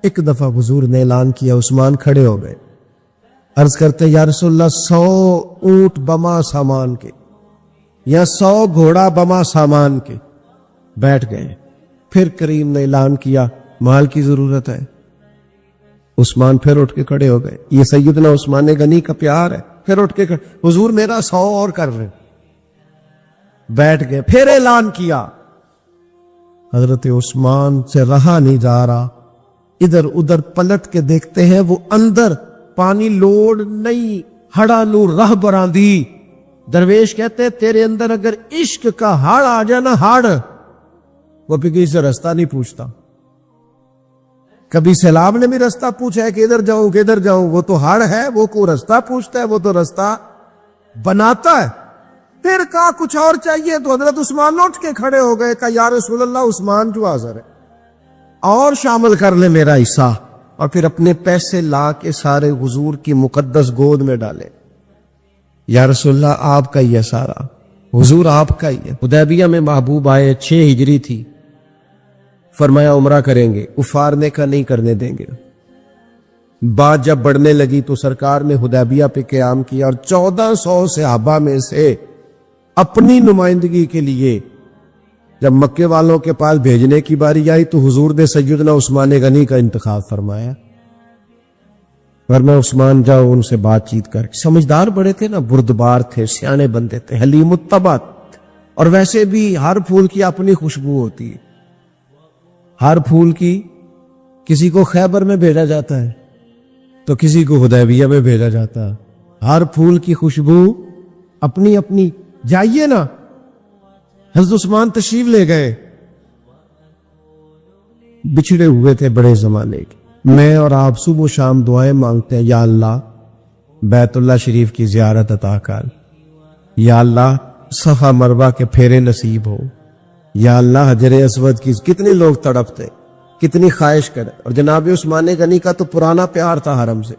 ایک دفعہ حضور نے اعلان کیا, عثمان کھڑے ہو گئے, عرض کرتے یا رسول اللہ 100 اونٹ بما سامان کے یا 100 گھوڑا بما سامان کے. بیٹھ گئے. پھر کریم نے اعلان کیا مال کی ضرورت ہے. عثمان پھر اٹھ کے کھڑے ہو گئے. یہ سیدنا عثمان غنی کا پیار ہے. پھر اٹھ کے حضور میرا 100 اور کر رہے. بیٹھ گئے. پھر اعلان کیا. حضرت عثمان سے رہا نہیں جا رہا, ادھر ادھر پلٹ کے دیکھتے ہیں وہ اندر پانی لوڑ نہیں, ہڑا نور راہ براندی. درویش کہتے تیرے اندر اگر عشق کا ہڑ آ جائے نا, ہڑ, وہ بھی کسی سے رستہ نہیں پوچھتا. کبھی سیلاب نے بھی رستہ پوچھا ہے کہ ادھر جاؤں کہ ادھر جاؤں, وہ تو ہڑ ہے, وہ کو رستہ پوچھتا ہے, وہ تو رستہ بناتا ہے. پھر کہا کچھ اور چاہیے تو حضرت عثمان اٹھ کے کھڑے ہو گئے. کہا یا رسول اللہ عثمان جو حاضر ہے اور شامل کر لے میرا حصہ. اور پھر اپنے پیسے لا کے سارے حضور کی مقدس گود میں ڈالے. یا رسول اللہ آپ کا ہی ہے سارا, حضور آپ کا ہی ہے. حدیبیہ میں محبوب آئے, 6 ہجری تھی. فرمایا عمرہ کریں گے, افارنے کا نہیں کرنے دیں گے. بات جب بڑھنے لگی تو سرکار نے حدیبیہ پہ قیام کیا اور 1400 صحابہ میں سے اپنی نمائندگی کے لیے جب مکے والوں کے پاس بھیجنے کی باری آئی تو حضور نے سیدنا عثمان غنی کا انتخاب فرمایا. ورنہ عثمان جاؤ ان سے بات چیت کر. سمجھدار بڑے تھے نا, بردبار تھے, سیانے بندے تھے, حلیم الطبع. اور ویسے بھی ہر پھول کی اپنی خوشبو ہوتی ہے. ہر پھول کی کسی کو خیبر میں بھیجا جاتا ہے تو کسی کو حدیبیہ میں بھیجا جاتا ہے. ہر پھول کی خوشبو اپنی اپنی. جائیے نا, حضرت عثمان تشریف لے گئے. بچھڑے ہوئے تھے بڑے زمانے کے. میں اور آپ صبح و شام دعائیں مانگتے ہیں, یا اللہ بیت اللہ شریف کی زیارت عطا کر, یا اللہ صفا مروہ کے پھیرے نصیب ہو, یا اللہ حجر اسود کی. کتنے لوگ تڑپتے, کتنی خواہش کرے. اور جناب عثمان غنی کا تو پرانا پیار تھا حرم سے,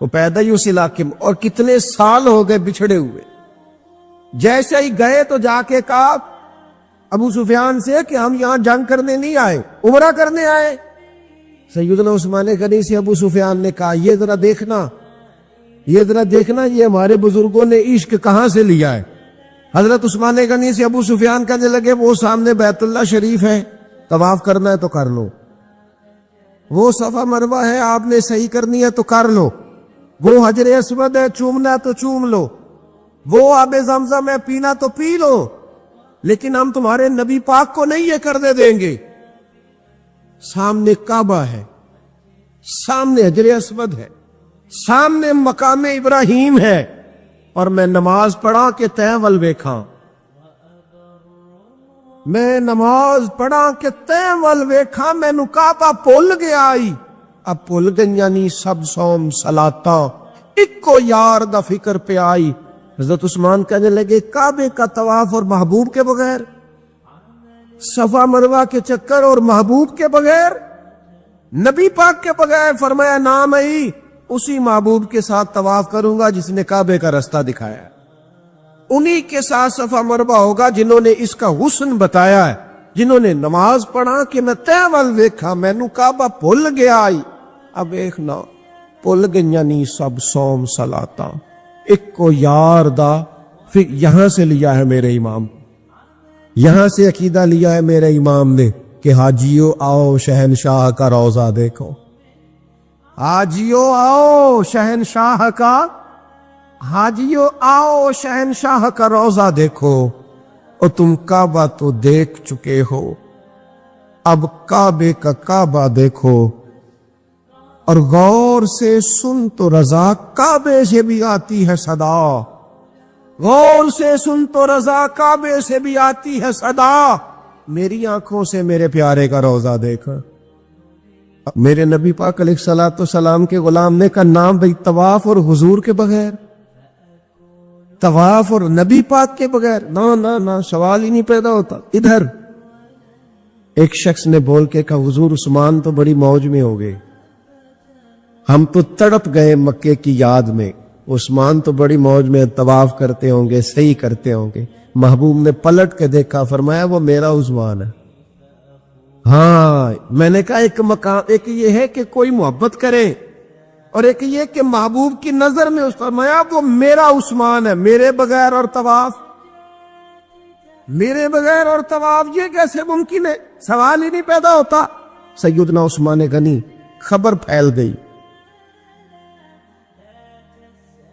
وہ پیدا ہی اس علاقے میں, اور کتنے سال ہو گئے بچھڑے ہوئے. جیسے ہی گئے تو جا کے کہا ابو سفیان سے کہ ہم یہاں جنگ کرنے نہیں آئے، عمرہ کرنے آئے۔ سیدنا عثمان غنی سے ابو سفیان نے کہا یہ ذرا دیکھنا، یہ ہمارے بزرگوں نے عشق کہاں سے لیا ہے۔ حضرت عثمان غنی سے ابو سفیان کہنے لگے وہ سامنے بیت اللہ شریف ہے، طواف کرنا ہے تو کر لو، وہ صفا مروہ ہے آپ نے صحیح کرنی ہے تو کر لو، وہ حجر اسود ہے چومنا ہے تو چوم لو، وہ آب زمزم ہے پینا تو پی لو، لیکن ہم تمہارے نبی پاک کو نہیں یہ کرنے دیں گے۔ سامنے کعبہ ہے، سامنے حجر اسود ہے، سامنے مقام ابراہیم ہے، اور میں نماز پڑھا کہ تیں ول ویکھاں، میں نماز پڑھا کہ تیں ول ویکھاں، مینو کعبہ بھول گیا آئی، اب بھول گئیاں نی سب صوم صلاتاں، اکو یار دا فکر پہ آئی۔ حضرت عثمان کہنے لگے کعبے کا طواف اور محبوب کے بغیر، صفا مروہ کے چکر اور محبوب کے بغیر، نبی پاک کے بغیر؟ فرمایا نام ہی اسی محبوب کے ساتھ طواف کروں گا جس نے کعبے کا رستہ دکھایا ہے، انہی کے ساتھ صفا مروہ ہوگا جنہوں نے اس کا حسن بتایا ہے، جنہوں نے نماز پڑھا کہ میں تیں ول ویکھا مینو کعبہ بھول گیا آئی، اب ایکھنا بھول گئیاں نی سب صوم صلاتاں، ایک کو یار دا۔ پھر یہاں سے لیا ہے میرے امام، یہاں سے عقیدہ لیا ہے میرے امام نے کہ حاجیو آؤ شہنشاہ کا روضہ دیکھو، حاجیو آؤ شہنشاہ کا، حاجیو آؤ شہنشاہ کا روضہ دیکھو، اور تم کعبہ تو دیکھ چکے ہو، اب کعبے کا کعبہ دیکھو، اور غور سے سن تو رضا کعبے سے بھی آتی ہے صدا، غور سے سن تو رضا کعبے سے بھی آتی ہے صدا، میری آنکھوں سے میرے پیارے کا روضہ دیکھ۔ میرے نبی پاک علیہ الصلوۃ والسلام کے غلام نے کا نام بھئی طواف اور حضور کے بغیر، طواف اور نبی پاک کے بغیر، نہ سوال ہی نہیں پیدا ہوتا۔ ادھر ایک شخص نے بول کے کہا حضور عثمان تو بڑی موج میں ہو گئے، ہم تو تڑپ گئے مکے کی یاد میں، عثمان تو بڑی موج میں طواف کرتے ہوں گے، صحیح کرتے ہوں گے۔ محبوب نے پلٹ کے دیکھا، فرمایا وہ میرا عثمان ہے۔ ہاں میں نے کہا ایک مقام، ایک یہ ہے کہ کوئی محبت کرے، اور ایک یہ کہ محبوب کی نظر میں فرمایا وہ میرا عثمان ہے، میرے بغیر اور طواف، میرے بغیر اور طواف، یہ کیسے ممکن ہے؟ سوال ہی نہیں پیدا ہوتا۔ سیدنا عثمان غنی خبر پھیل گئی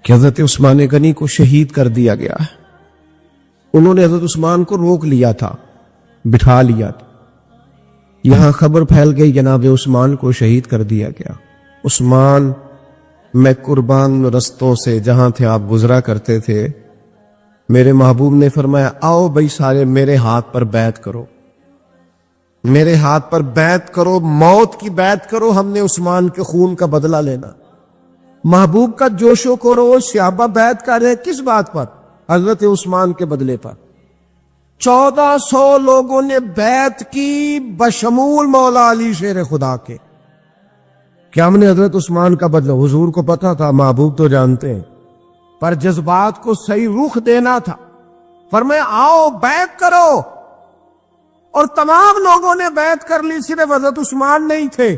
کہ حضرت عثمان غنی کو شہید کر دیا گیا ہے۔ انہوں نے حضرت عثمان کو روک لیا تھا، بٹھا لیا تھا، یہاں خبر پھیل گئی جناب عثمان کو شہید کر دیا گیا۔ عثمان میں قربان رستوں سے جہاں تھے آپ گزرا کرتے تھے، میرے محبوب نے فرمایا آؤ بھائی سارے میرے ہاتھ پر بیعت کرو، میرے ہاتھ پر بیعت کرو، موت کی بیعت کرو، ہم نے عثمان کے خون کا بدلہ لینا۔ محبوب کا جوش و خروش، صحابہ بیعت کر رہے کس بات پر؟ حضرت عثمان کے بدلے پر۔ 1400 لوگوں نے بیعت کی بشمول مولا علی شیر خدا کے، کہ ہم نے حضرت عثمان کا بدلہ، حضور کو پتا تھا، محبوب تو جانتے ہیں، پر جذبات کو صحیح رخ دینا تھا۔ فرمایا آؤ بیعت کرو، اور تمام لوگوں نے بیعت کر لی، صرف حضرت عثمان نہیں تھے۔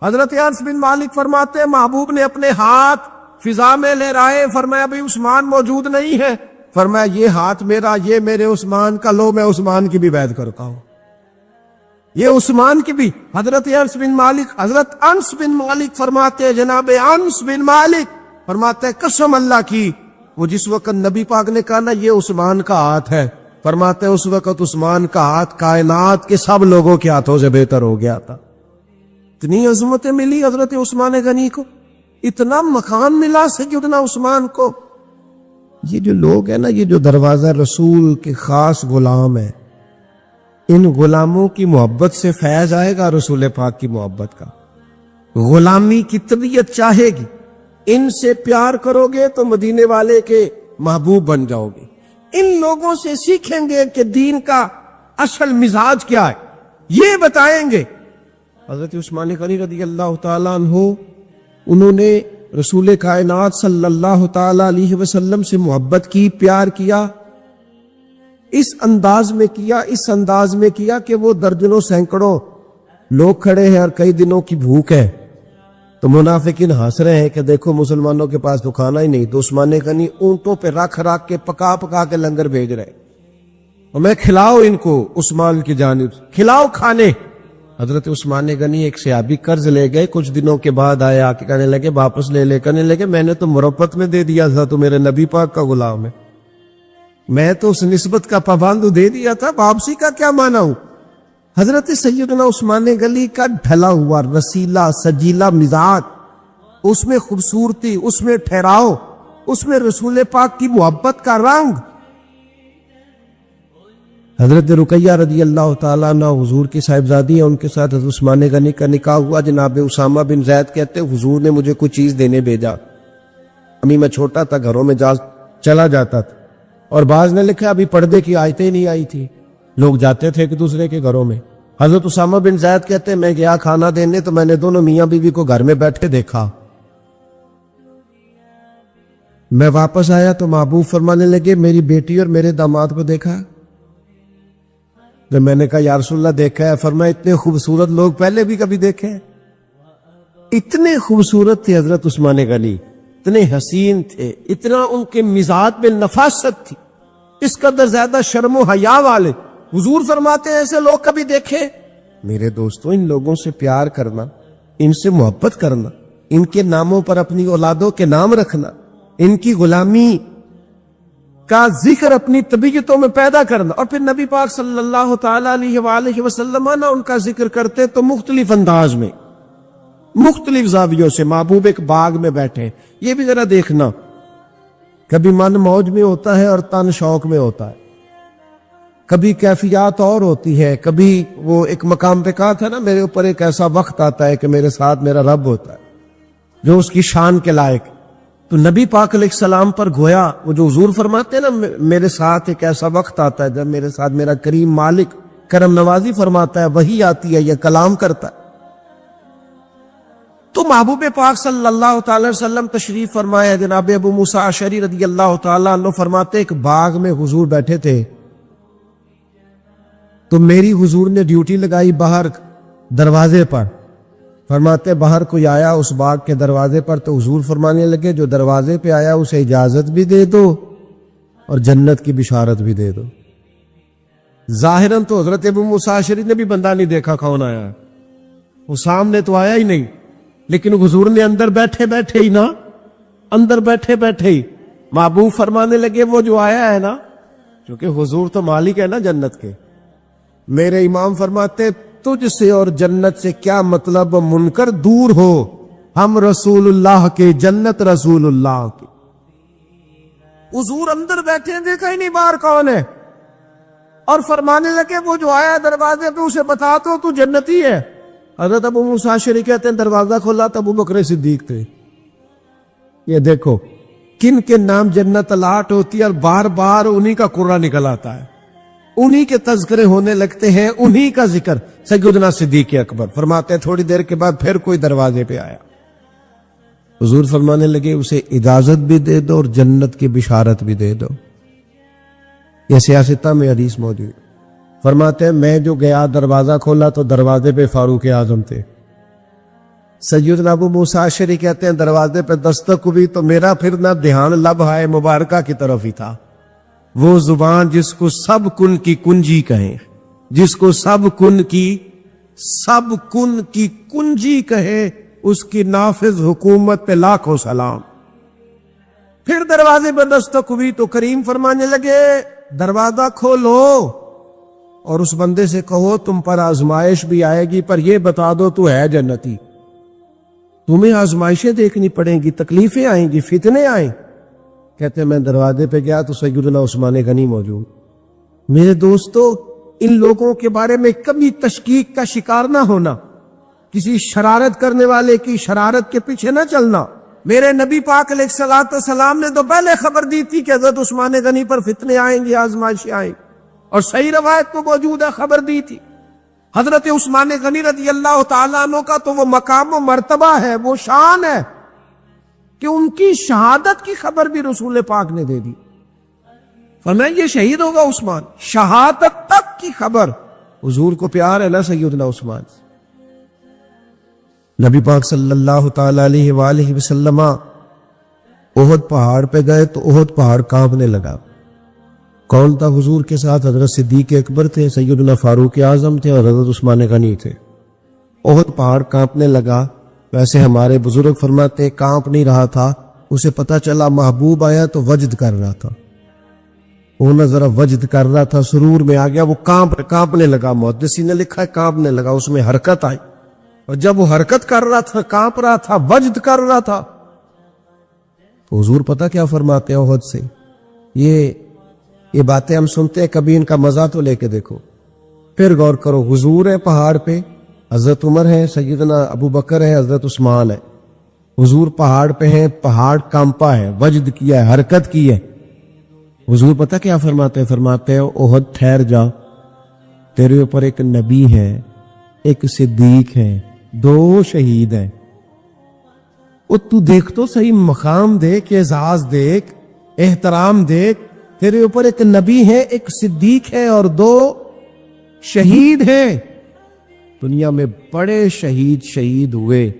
حضرت انس بن مالک فرماتے ہیں محبوب نے اپنے ہاتھ فضا میں لہرائے، فرمایا بھئی عثمان موجود نہیں ہے، فرمایا یہ ہاتھ میرا، یہ میرے عثمان کا، لو میں عثمان کی بھی بیعت کرتا ہوں، یہ عثمان کی بھی۔ حضرت انس بن مالک فرماتے ہیں، جناب انس بن مالک فرماتے ہیں قسم اللہ کی، وہ جس وقت نبی پاک نے کہا نا یہ عثمان کا ہاتھ ہے، فرماتے ہیں اس وقت عثمان کا ہاتھ کائنات کے سب لوگوں کے ہاتھوں سے بہتر ہو گیا تھا۔ اتنی عظمتیں ملی حضرت عثمان غنی کو، اتنا مقام ملا سیدنا عثمان کو۔ یہ جو لوگ ہیں نا، یہ جو دروازہ رسول کے خاص غلام ہیں، ان غلاموں کی محبت سے فیض آئے گا رسول پاک کی محبت کا، غلامی کی طبیعت چاہے گی، ان سے پیار کرو گے تو مدینے والے کے محبوب بن جاؤ گے، ان لوگوں سے سیکھیں گے کہ دین کا اصل مزاج کیا ہے، یہ بتائیں گے۔ حضرت عثمان غنی رضی اللہ تعالیٰ عنہ، انہوں نے رسول کائنات صلی اللہ تعالی علیہ وسلم سے محبت کی، پیار کیا، اس انداز میں کیا کہ وہ درجنوں سینکڑوں لوگ کھڑے ہیں اور کئی دنوں کی بھوک ہے، تو منافقین ہنس رہے ہیں کہ دیکھو مسلمانوں کے پاس تو کھانا ہی نہیں، تو عثمان غنی اونٹوں پہ رکھ کے پکا کے لنگر بھیج رہے، اور میں کھلاؤ ان کو، عثمان کی جانب کھلاؤ کھانے۔ حضرت عثمان غنی ایک صحابی قرض لے گئے، کچھ دنوں کے بعد آئے، آ کے کہنے لگے واپس لے کہنے لگے میں نے تو مربت میں دے دیا تھا، تو میرے نبی پاک کا غلام ہے، میں تو اس نسبت کا پابند دے دیا تھا، واپسی کا کیا معنی ہوں۔ حضرت سیدنا عثمان غنی کا ڈھلا ہوا رسیلا سجیلا مزاج، اس میں خوبصورتی، اس میں ٹھہراؤ، اس میں رسول پاک کی محبت کا رنگ۔ حضرت رقیہ رضی اللہ تعالیٰ عنہ حضور کی صاحبزادی ہیں، ان کے ساتھ حضرت عثمان غنی کا نکاح ہوا۔ جناب اسامہ بن زید کہتے حضور نے مجھے کوئی چیز دینے بھیجا، امی میں چھوٹا تھا، گھروں میں چلا جاتا تھا، اور بعض نے لکھا ابھی پردے کی آیتیں نہیں آئی تھی، لوگ جاتے تھے ایک دوسرے کے گھروں میں۔ حضرت اسامہ بن زید کہتے ہیں میں گیا کھانا دینے، تو میں نے دونوں میاں بیوی کو گھر میں بیٹھے دیکھا، میں واپس آیا تو محبوب فرمانے لگے میری بیٹی اور میرے داماد کو دیکھا؟ جب میں نے کہا یا رسول اللہ دیکھا ہے، فرمایا اتنے خوبصورت لوگ پہلے بھی کبھی دیکھے ہیں؟ اتنے خوبصورت تھے حضرت عثمان غنی، اتنے حسین تھے، اتنا ان کے مزاج میں نفاست تھی، اس قدر زیادہ شرم و حیا والے۔ حضور فرماتے ہیں ایسے لوگ کبھی دیکھے؟ میرے دوستوں، ان لوگوں سے پیار کرنا، ان سے محبت کرنا، ان کے ناموں پر اپنی اولادوں کے نام رکھنا، ان کی غلامی کا ذکر اپنی طبیعتوں میں پیدا کرنا، اور پھر نبی پاک صلی اللہ تعالی علیہ وآلہ وسلم نا ان کا ذکر کرتے تو مختلف انداز میں، مختلف زاویوں سے۔ محبوب ایک باغ میں بیٹھے، یہ بھی ذرا دیکھنا، کبھی من موج میں ہوتا ہے اور تن شوق میں ہوتا ہے، کبھی کیفیات اور ہوتی ہے، کبھی وہ ایک مقام پہ کہا تھا نا میرے اوپر ایک ایسا وقت آتا ہے کہ میرے ساتھ میرا رب ہوتا ہے جو اس کی شان کے لائق۔ تو نبی پاک علیہ السلام پر گویا وہ جو حضور فرماتے ہیں نا میرے ساتھ ایک ایسا وقت آتا ہے جب میرے ساتھ میرا کریم مالک کرم نوازی فرماتا ہے، وہی آتی ہے، یہ کلام کرتا ہے۔ تو محبوب پاک صلی اللہ تعالی وسلم تشریف فرمایا، جناب ابو موسیٰ اشعری رضی اللہ تعالیٰ عنہ فرماتے ایک باغ میں حضور بیٹھے تھے، تو میری حضور نے ڈیوٹی لگائی باہر دروازے پر، فرماتے باہر کوئی آیا اس باغ کے دروازے پر، تو حضور فرمانے لگے جو دروازے پہ آیا اسے اجازت بھی دے دو اور جنت کی بشارت بھی دے دو۔ ظاہراً تو حضرت ابو موسیٰ اشعری نے بھی بندہ نہیں دیکھا کون آیا، وہ سامنے تو آیا ہی نہیں، لیکن حضور نے اندر بیٹھے بیٹھے ہی نا، اندر بیٹھے بیٹھے ہی محبوب فرمانے لگے وہ جو آیا ہے نا، کیونکہ حضور تو مالک ہے نا جنت کے، میرے امام فرماتے تجھ سے اور جنت سے کیا مطلب، منکر دور ہو، ہم رسول اللہ کے، جنت رسول اللہ کی۔ حضور اندر بیٹھے دیکھا ہی نہیں باہر کون ہے، اور فرمانے لگے وہ جو آیا دروازے پہ اسے بتا تو جنتی ہے۔ حضرت ابو موسیٰ اشعری کہتے ہیں دروازہ کھولا تو ابو بکر صدیق تھے۔ یہ دیکھو کن کے نام جنت الاٹ ہوتی ہے، اور بار بار انہی کا قرآن نکل آتا ہے، انہی کے تذکرے ہونے لگتے ہیں، انہی کا ذکر۔ سیدنا صدیق اکبر فرماتے ہیں تھوڑی دیر کے بعد پھر کوئی دروازے پہ آیا، حضور فرمانے لگے اسے اجازت بھی دے دو اور جنت کی بشارت بھی دے دو۔ یہ سیاستہ میں حدیث موجود، فرماتے ہیں میں جو گیا دروازہ کھولا تو دروازے پہ فاروق اعظم تھے۔ سیدنا ابو موسیٰ اشعری کہتے ہیں دروازے پہ دستک ہوئی تو میرا پھر نہ دھیان لبہائے مبارکہ کی طرف ہی تھا، وہ زبان جس کو سب کن کی کنجی کہیں، جس کو سب کن کی کنجی کہے، اس کی نافذ حکومت پہ لاکھوں سلام۔ پھر دروازے پہ دستک ہوئی تو کریم فرمانے لگے دروازہ کھولو اور اس بندے سے کہو تم پر آزمائش بھی آئے گی، پر یہ بتا دو تو ہے جنتی، تمہیں آزمائشیں دیکھنی پڑیں گی، تکلیفیں آئیں گی، فتنے آئیں۔ کہتے ہیں میں دروازے پہ گیا تو سیدنا عثمان غنی موجود۔ میرے دوستو ان لوگوں کے بارے میں کبھی تشکیک کا شکار نہ ہونا، کسی شرارت کرنے والے کی شرارت کے پیچھے نہ چلنا۔ میرے نبی پاک علیہ الصلوۃ والسلام نے تو پہلے خبر دی تھی کہ حضرت عثمان غنی پر فتنے آئیں گے، آزمائشیں آئیں گی، اور صحیح روایت تو موجود ہے، خبر دی تھی۔ حضرت عثمان غنی رضی اللہ تعالیٰ عنہ کا تو وہ مقام و مرتبہ ہے، وہ شان ہے کہ ان کی شہادت کی خبر بھی رسول پاک نے دے دی. فرمایا یہ شہید ہوگا عثمان، شہادت تک کی خبر. حضور کو پیار ہے نا سیدنا عثمان. نبی پاک صلی اللہ تعالی علیہ وآلہ وسلم احد پہاڑ پہ گئے تو احد پہاڑ کانپنے لگا. کون تھا حضور کے ساتھ؟ حضرت صدیق اکبر تھے، سیدنا فاروق اعظم تھے اور حضرت عثمان غنی تھے. احد پہاڑ کانپنے لگا. ویسے ہمارے بزرگ فرماتے کانپ نہیں رہا تھا، اسے پتا چلا محبوب آیا تو وجد کر رہا تھا. وہ نہ ذرا وجد کر رہا تھا، سرور میں آ گیا، وہ کانپنے لگا. محدثین نے لکھا ہے کانپنے لگا، اس میں حرکت آئی. اور جب وہ حرکت کر رہا تھا، کانپ رہا تھا، وجد کر رہا تھا، تو حضور پتہ کیا فرماتے ہیں احد سے؟ یہ باتیں ہم سنتے ہیں، کبھی ان کا مزہ تو لے کے دیکھو. پھر غور کرو، حضور ہے پہاڑ پہ، حضرت عمر ہے، سیدنا ابو بکر ہے، حضرت عثمان ہے. حضور پہاڑ پہ ہیں، پہاڑ کانپا ہے، وجد کیا ہے، حرکت کی ہے. حضور پتہ کیا فرماتے ہیں احد ٹھہر جا، تیرے اوپر ایک نبی ہے، ایک صدیق ہے، 2 شہید ہیں. وہ تو دیکھ تو صحیح، مقام دیکھ، اعزاز دیکھ، احترام دیکھ. تیرے اوپر ایک نبی ہے، ایک صدیق ہے اور 2 شہید ہیں. دنیا میں بڑے شہید ہوئے،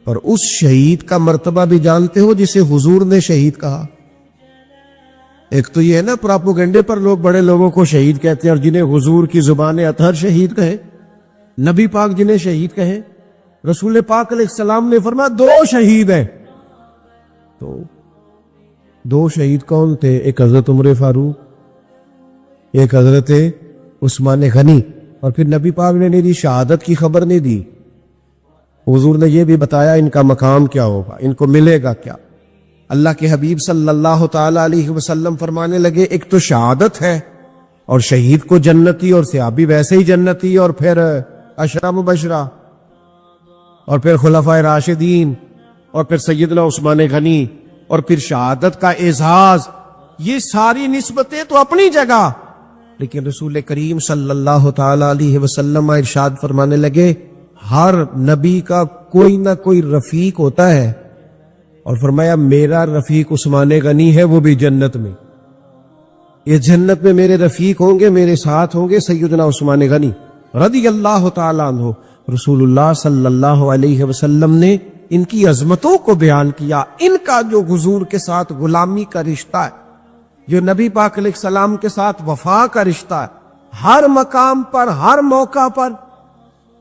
اور اس شہید کا مرتبہ بھی جانتے ہو جسے حضور نے شہید کہا. ایک تو یہ ہے نا پراپوگنڈے پر لوگ بڑے لوگوں کو شہید کہتے ہیں، اور جنہیں حضور کی زبان اطہر شہید کہے، نبی پاک جنہیں شہید کہے. رسول پاک علیہ السلام نے فرمایا 2 شہید ہیں. تو 2 شہید کون تھے؟ ایک حضرت عمر فاروق، ایک حضرت عثمان غنی. اور پھر نبی پاک نے نہیں دی، شہادت کی خبر نہیں دی. حضور نے یہ بھی بتایا ان کا مقام کیا ہوگا، ان کو ملے گا کیا. اللہ کے حبیب صلی اللہ تعالی علیہ وسلم فرمانے لگے ایک تو شہادت ہے، اور شہید کو جنتی، اور صحابی ویسے ہی جنتی، اور پھر عشرہ مبشرہ، اور پھر خلفائے راشدین، اور پھر سیدنا عثمان غنی، اور پھر شہادت کا اعزاز. یہ ساری نسبتیں تو اپنی جگہ، لیکن رسول کریم صلی اللہ تعالی علیہ وسلم ارشاد فرمانے لگے ہر نبی کا کوئی نہ کوئی رفیق ہوتا ہے، اور فرمایا میرا رفیق عثمان غنی ہے، وہ بھی جنت میں. یہ جنت میں میرے رفیق ہوں گے، میرے ساتھ ہوں گے سیدنا عثمان غنی رضی اللہ تعالیٰ عنہ. رسول اللہ صلی اللہ علیہ وسلم نے ان کی عظمتوں کو بیان کیا. ان کا جو حضور کے ساتھ غلامی کا رشتہ ہے، جو نبی پاک علیہ السلام کے ساتھ وفا کا رشتہ ہے، ہر مقام پر، ہر موقع پر،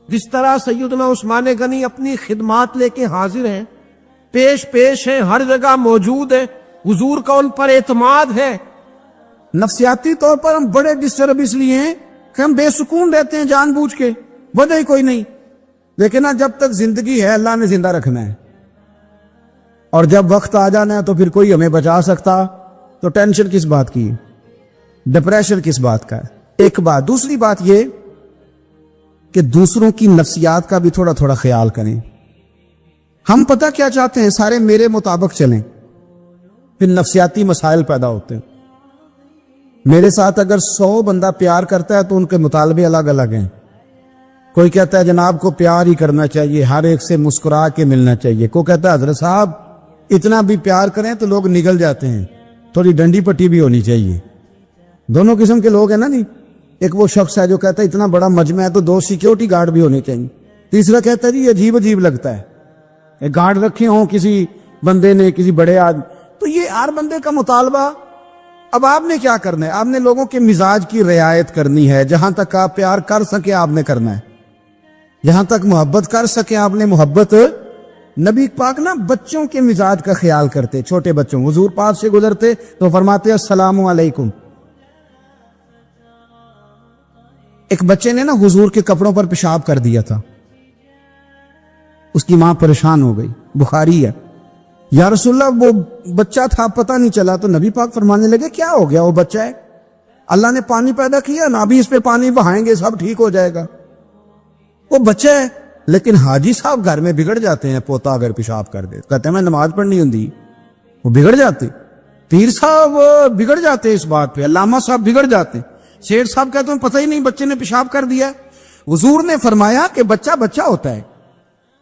جس طرح سیدنا عثمان غنی اپنی خدمات لے کے حاضر ہیں، پیش ہیں، ہر جگہ موجود ہیں، حضور کا ان پر اعتماد ہے. نفسیاتی طور پر ہم بڑے ڈسٹرب اس لیے ہیں کہ ہم بے سکون رہتے ہیں جان بوجھ کے، وجہ ہی کوئی نہیں. لیکن جب تک زندگی ہے اللہ نے زندہ رکھنا ہے، اور جب وقت آ جانا ہے تو پھر کوئی ہمیں بچا سکتا. تو ٹینشن کس بات کی، ڈپریشن کس بات کا ہے؟ ایک بات. دوسری بات یہ کہ دوسروں کی نفسیات کا بھی تھوڑا تھوڑا خیال کریں. ہم پتہ کیا چاہتے ہیں؟ سارے میرے مطابق چلیں، پھر نفسیاتی مسائل پیدا ہوتے ہیں. میرے ساتھ اگر 100 بندہ پیار کرتا ہے تو ان کے مطالبے الگ الگ ہیں. کوئی کہتا ہے جناب کو پیار ہی کرنا چاہیے، ہر ایک سے مسکرا کے ملنا چاہیے. کوئی کہتا ہے حضرت صاحب اتنا بھی پیار کریں تو لوگ نگل جاتے ہیں، تھوڑی ڈنڈی پٹی بھی ہونی چاہیے. دونوں قسم کے لوگ ہیں نا. نہیں، ایک وہ شخص ہے جو کہتا ہے اتنا بڑا مجمع ہے تو 2 سیکیورٹی گارڈ بھی ہونے چاہیے. تیسرا کہتا ہے جی عجیب عجیب لگتا ہے، گارڈ رکھے ہوں کسی بندے نے، کسی بڑے آدمی. تو یہ ہر بندے کا مطالبہ. اب آپ نے کیا کرنا ہے؟ آپ نے لوگوں کے مزاج کی رعایت کرنی ہے. جہاں تک آپ پیار کر سکے آپ نے کرنا ہے، جہاں تک محبت کر سکے آپ نے محبت. نبی پاک نا بچوں کے مزاج کا خیال کرتے، چھوٹے بچوں. حضور پاس سے گزرتے تو فرماتے السلام علیکم. ایک بچے نے نا حضور کے کپڑوں پر پیشاب کر دیا تھا، اس کی ماں پریشان ہو گئی. بخاری ہے. یا رسول اللہ وہ بچہ تھا پتہ نہیں چلا. تو نبی پاک فرمانے لگے کیا ہو گیا؟ وہ بچہ ہے، اللہ نے پانی پیدا کیا نا، ابھی اس پہ پانی بہائیں گے سب ٹھیک ہو جائے گا. وہ بچہ ہے. لیکن حاجی صاحب گھر میں بگڑ جاتے ہیں، پوتا اگر پیشاب کر دے کہتے ہیں میں نماز پڑھنی ہوں، وہ بگڑ جاتے. پیر صاحب بگڑ جاتے اس بات پہ، علامہ صاحب بگڑ جاتے. شیخ صاحب کہتے ہیں پتہ ہی نہیں بچے نے پیشاب کر دیا. حضور نے فرمایا کہ بچہ بچہ ہوتا ہے،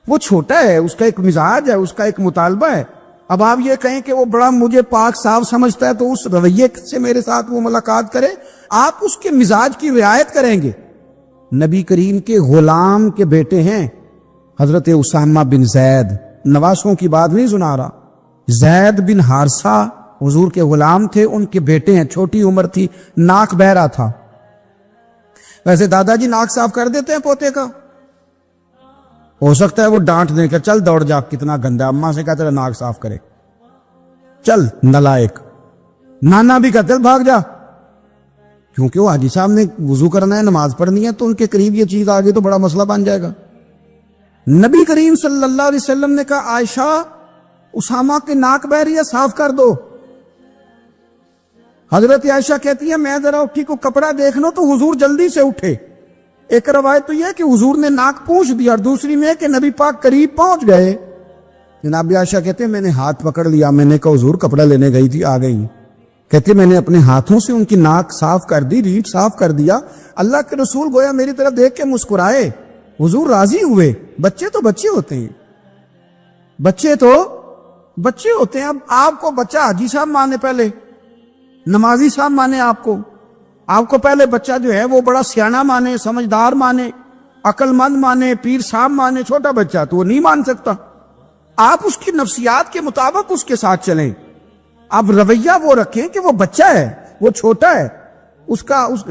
وہ چھوٹا ہے، اس کا ایک مزاج ہے، اس کا ایک مطالبہ ہے. اب آپ یہ کہیں کہ وہ بڑا مجھے پاک صاف سمجھتا ہے تو اس رویے سے میرے ساتھ وہ ملاقات کرے، آپ اس کے مزاج کی رعایت کریں گے۔ نبی کریم کے غلام کے بیٹے ہیں حضرت اسامہ بن زید، نواسوں کی بات نہیں سنا رہا، زید بن حارثہ حضور کے غلام تھے، ان کے بیٹے ہیں، چھوٹی عمر تھی، ناک بہ رہا تھا۔ ویسے دادا جی ناک صاف کر دیتے ہیں پوتے کا؟ ہو سکتا ہے وہ ڈانٹ دیں کہ چل دوڑ جا، کتنا گندا، اماں سے کہتے ہیں ناک صاف کرے، چل نلائق، نانا بھی کہتے ہیں بھاگ جا، کیونکہ وہ حاجی صاحب نے وضو کرنا ہے، نماز پڑھنی ہے، تو ان کے قریب یہ چیز آگے تو بڑا مسئلہ بن جائے گا۔ نبی کریم صلی اللہ علیہ وسلم نے کہا عائشہ اسامہ کے ناک بہ رہی ہے، صاف کر دو۔ حضرت عائشہ کہتی ہے میں ذرا اٹھی کو کپڑا دیکھ لو تو حضور جلدی سے اٹھے۔ ایک روایت تو یہ کہ حضور نے ناک پوچھ دیا، اور دوسری میں کہ نبی پاک قریب پہنچ گئے۔ جناب عائشہ کہتے ہیں میں نے ہاتھ پکڑ لیا، میں نے کہا حضور کپڑا لینے گئی تھی، آ گئی۔ کہتے میں نے اپنے ہاتھوں سے ان کی ناک صاف کر دی، ریٹ صاف کر دیا۔ اللہ کے رسول گویا میری طرف دیکھ کے مسکرائے، حضور راضی ہوئے۔ بچے تو بچے ہوتے ہیں، بچے تو بچے ہوتے ہیں۔ اب آپ کو بچہ حاجی صاحب مانے، پہلے نمازی صاحب مانے، آپ کو پہلے بچہ جو ہے وہ بڑا سیانہ مانے، سمجھدار مانے، عقل مند مانے، پیر صاحب مانے۔ چھوٹا بچہ تو وہ نہیں مان سکتا، آپ اس کی نفسیات کے مطابق اس کے ساتھ چلیں۔ اب رویہ وہ رکھیں کہ وہ بچہ ہے، وہ چھوٹا ہے،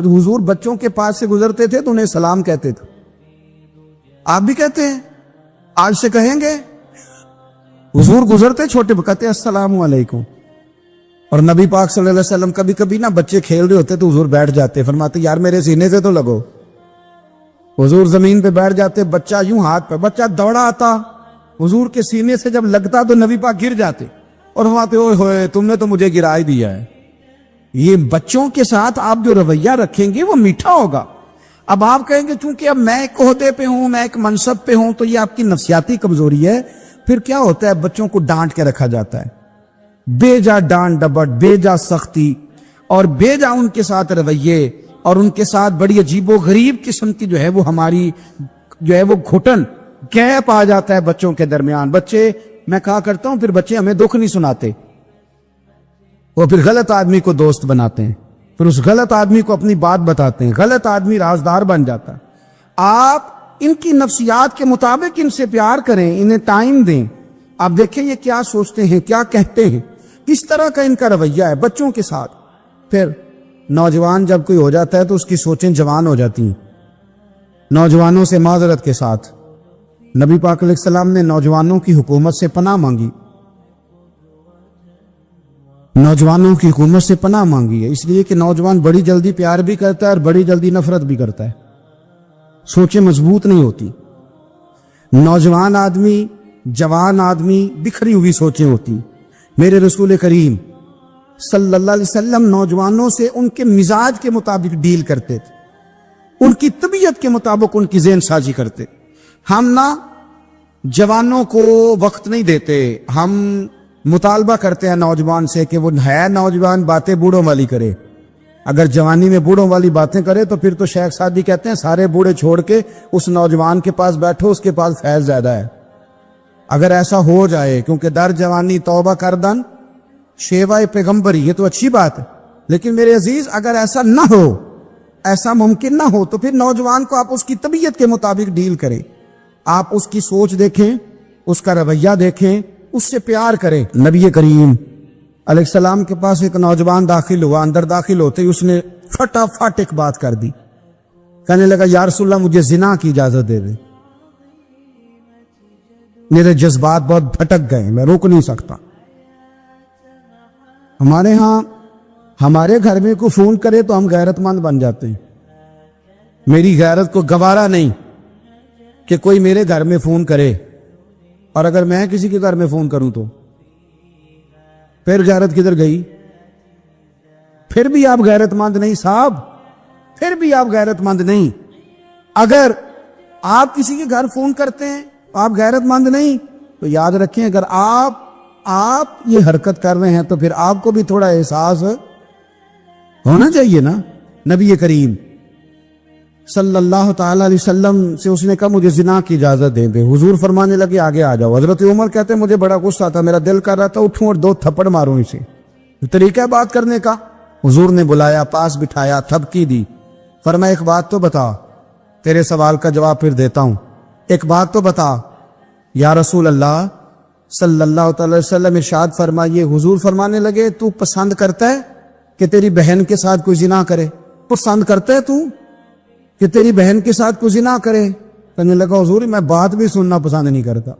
حضور بچوں کے پاس سے گزرتے تھے تو انہیں سلام کہتے تھے، آپ بھی کہتے ہیں، آج سے کہیں گے؟ حضور گزرتے چھوٹے کہتے السلام علیکم۔ اور نبی پاک صلی اللہ علیہ وسلم کبھی کبھی نا بچے کھیل رہے ہوتے تو حضور بیٹھ جاتے، فرماتے یار میرے سینے سے تو لگو۔ حضور زمین پہ بیٹھ جاتے، بچہ یوں ہاتھ پہ، بچہ دوڑا آتا، حضور کے سینے سے جب لگتا تو نبی پاک گر جاتے اور فرماتے اوئے ہوئے تم نے تو مجھے گرا ہی دیا ہے۔ یہ بچوں کے ساتھ آپ جو رویہ رکھیں گے وہ میٹھا ہوگا۔ اب آپ کہیں گے چونکہ اب میں ایک عہدے پہ ہوں، میں ایک منصب پہ ہوں، تو یہ آپ کی نفسیاتی کمزوری ہے۔ پھر کیا ہوتا ہے، بچوں کو ڈانٹ کے رکھا جاتا ہے، بے جا ڈانٹ ڈپٹ، بے جا سختی، اور بے جا ان کے ساتھ رویے، اور ان کے ساتھ بڑی عجیب و غریب قسم کی جو ہے وہ ہماری جو ہے وہ گھٹن، گیپ آ جاتا ہے بچوں کے درمیان۔ بچے، میں کہا کرتا ہوں، پھر بچے ہمیں دکھ نہیں سناتے، وہ پھر غلط آدمی کو دوست بناتے ہیں، پھر اس غلط آدمی کو اپنی بات بتاتے ہیں، غلط آدمی رازدار بن جاتا ہے۔ آپ ان کی نفسیات کے مطابق ان سے پیار کریں، انہیں ٹائم دیں۔ آپ دیکھیں یہ کیا سوچتے ہیں، کیا کہتے ہیں، کس طرح کا ان کا رویہ ہے بچوں کے ساتھ۔ پھر نوجوان جب کوئی ہو جاتا ہے تو اس کی سوچیں جوان ہو جاتی ہیں۔ نوجوانوں سے معذرت کے ساتھ نبی پاک علیہ السلام نے نوجوانوں کی حکومت سے پناہ مانگی، نوجوانوں کی حکومت سے پناہ مانگی ہے، اس لیے کہ نوجوان بڑی جلدی پیار بھی کرتا ہے اور بڑی جلدی نفرت بھی کرتا ہے، سوچیں مضبوط نہیں ہوتی۔ نوجوان آدمی، جوان آدمی، بکھری ہوئی سوچیں ہوتی۔ میرے رسول کریم صلی اللہ علیہ وسلم نوجوانوں سے ان کے مزاج کے مطابق ڈیل کرتے تھے، ان کی طبیعت کے مطابق ان کی ذہن سازی کرتے۔ ہم نہ جوانوں کو وقت نہیں دیتے، ہم مطالبہ کرتے ہیں نوجوان سے کہ وہ ہے نوجوان، باتیں بوڑھوں والی کرے۔ اگر جوانی میں بوڑھوں والی باتیں کرے تو پھر تو شیخ سعدی کہتے ہیں سارے بوڑھے چھوڑ کے اس نوجوان کے پاس بیٹھو، اس کے پاس فیض زیادہ ہے۔ اگر ایسا ہو جائے، کیونکہ در جوانی توبہ کردن شیوائے پیغمبری، یہ تو اچھی بات ہے، لیکن میرے عزیز اگر ایسا نہ ہو، ایسا ممکن نہ ہو، تو پھر نوجوان کو آپ اس کی طبیعت کے مطابق ڈیل کریں۔ آپ اس کی سوچ دیکھیں، اس کا رویہ دیکھیں، اس سے پیار کریں۔ نبی کریم علیہ السلام کے پاس ایک نوجوان داخل ہوا، اندر داخل ہوتے ہی اس نے فٹافٹ ایک بات کر دی، کہنے لگا یا رسول اللہ مجھے زنا کی اجازت دے دے، میرے جذبات بہت بھٹک گئے، میں روک نہیں سکتا۔ ہمارے ہاں ہمارے گھر میں کوئی فون کرے تو ہم غیرت مند بن جاتے ہیں، میری غیرت کو گوارا نہیں کہ کوئی میرے گھر میں فون کرے، اور اگر میں کسی کے گھر میں فون کروں تو پھر غیرت کدھر گئی؟ پھر بھی آپ غیرت مند نہیں صاحب، پھر بھی آپ غیرت مند نہیں۔ اگر آپ کسی کے گھر فون کرتے ہیں آپ غیرت مند نہیں، تو یاد رکھیں اگر آپ یہ حرکت کر رہے ہیں تو پھر آپ کو بھی تھوڑا احساس ہونا چاہیے نا۔ نبی کریم صلی اللہ تعالی علیہ وسلم سے اس نے کہا مجھے زنا کی اجازت دے دے. حضور فرمانے لگے آگے آ جاؤ. حضرت عمر کہتے ہیں مجھے بڑا غصہ تھا, میرا دل کر رہا تھا اٹھوں اور 2 تھپڑ ماروں اسے. طریقہ ہے بات کرنے کا. حضور نے بلایا, پاس بٹھایا, تھپکی دی. فرمایا ایک بات تو بتا, تیرے سوال کا جواب پھر دیتا ہوں, ایک بات تو بتا. یا رسول اللہ صلی اللہ تعالی وسلم ارشاد فرمائیے. حضور فرمانے لگے تو پسند کرتا ہے کہ تیری بہن کے ساتھ کوئی زنا کرے؟ پسند کرتا ہے تو کہ تیری بہن کے ساتھ کوئی زنا کرے؟ کہنے لگا حضور میں بات بھی سننا پسند نہیں کرتا.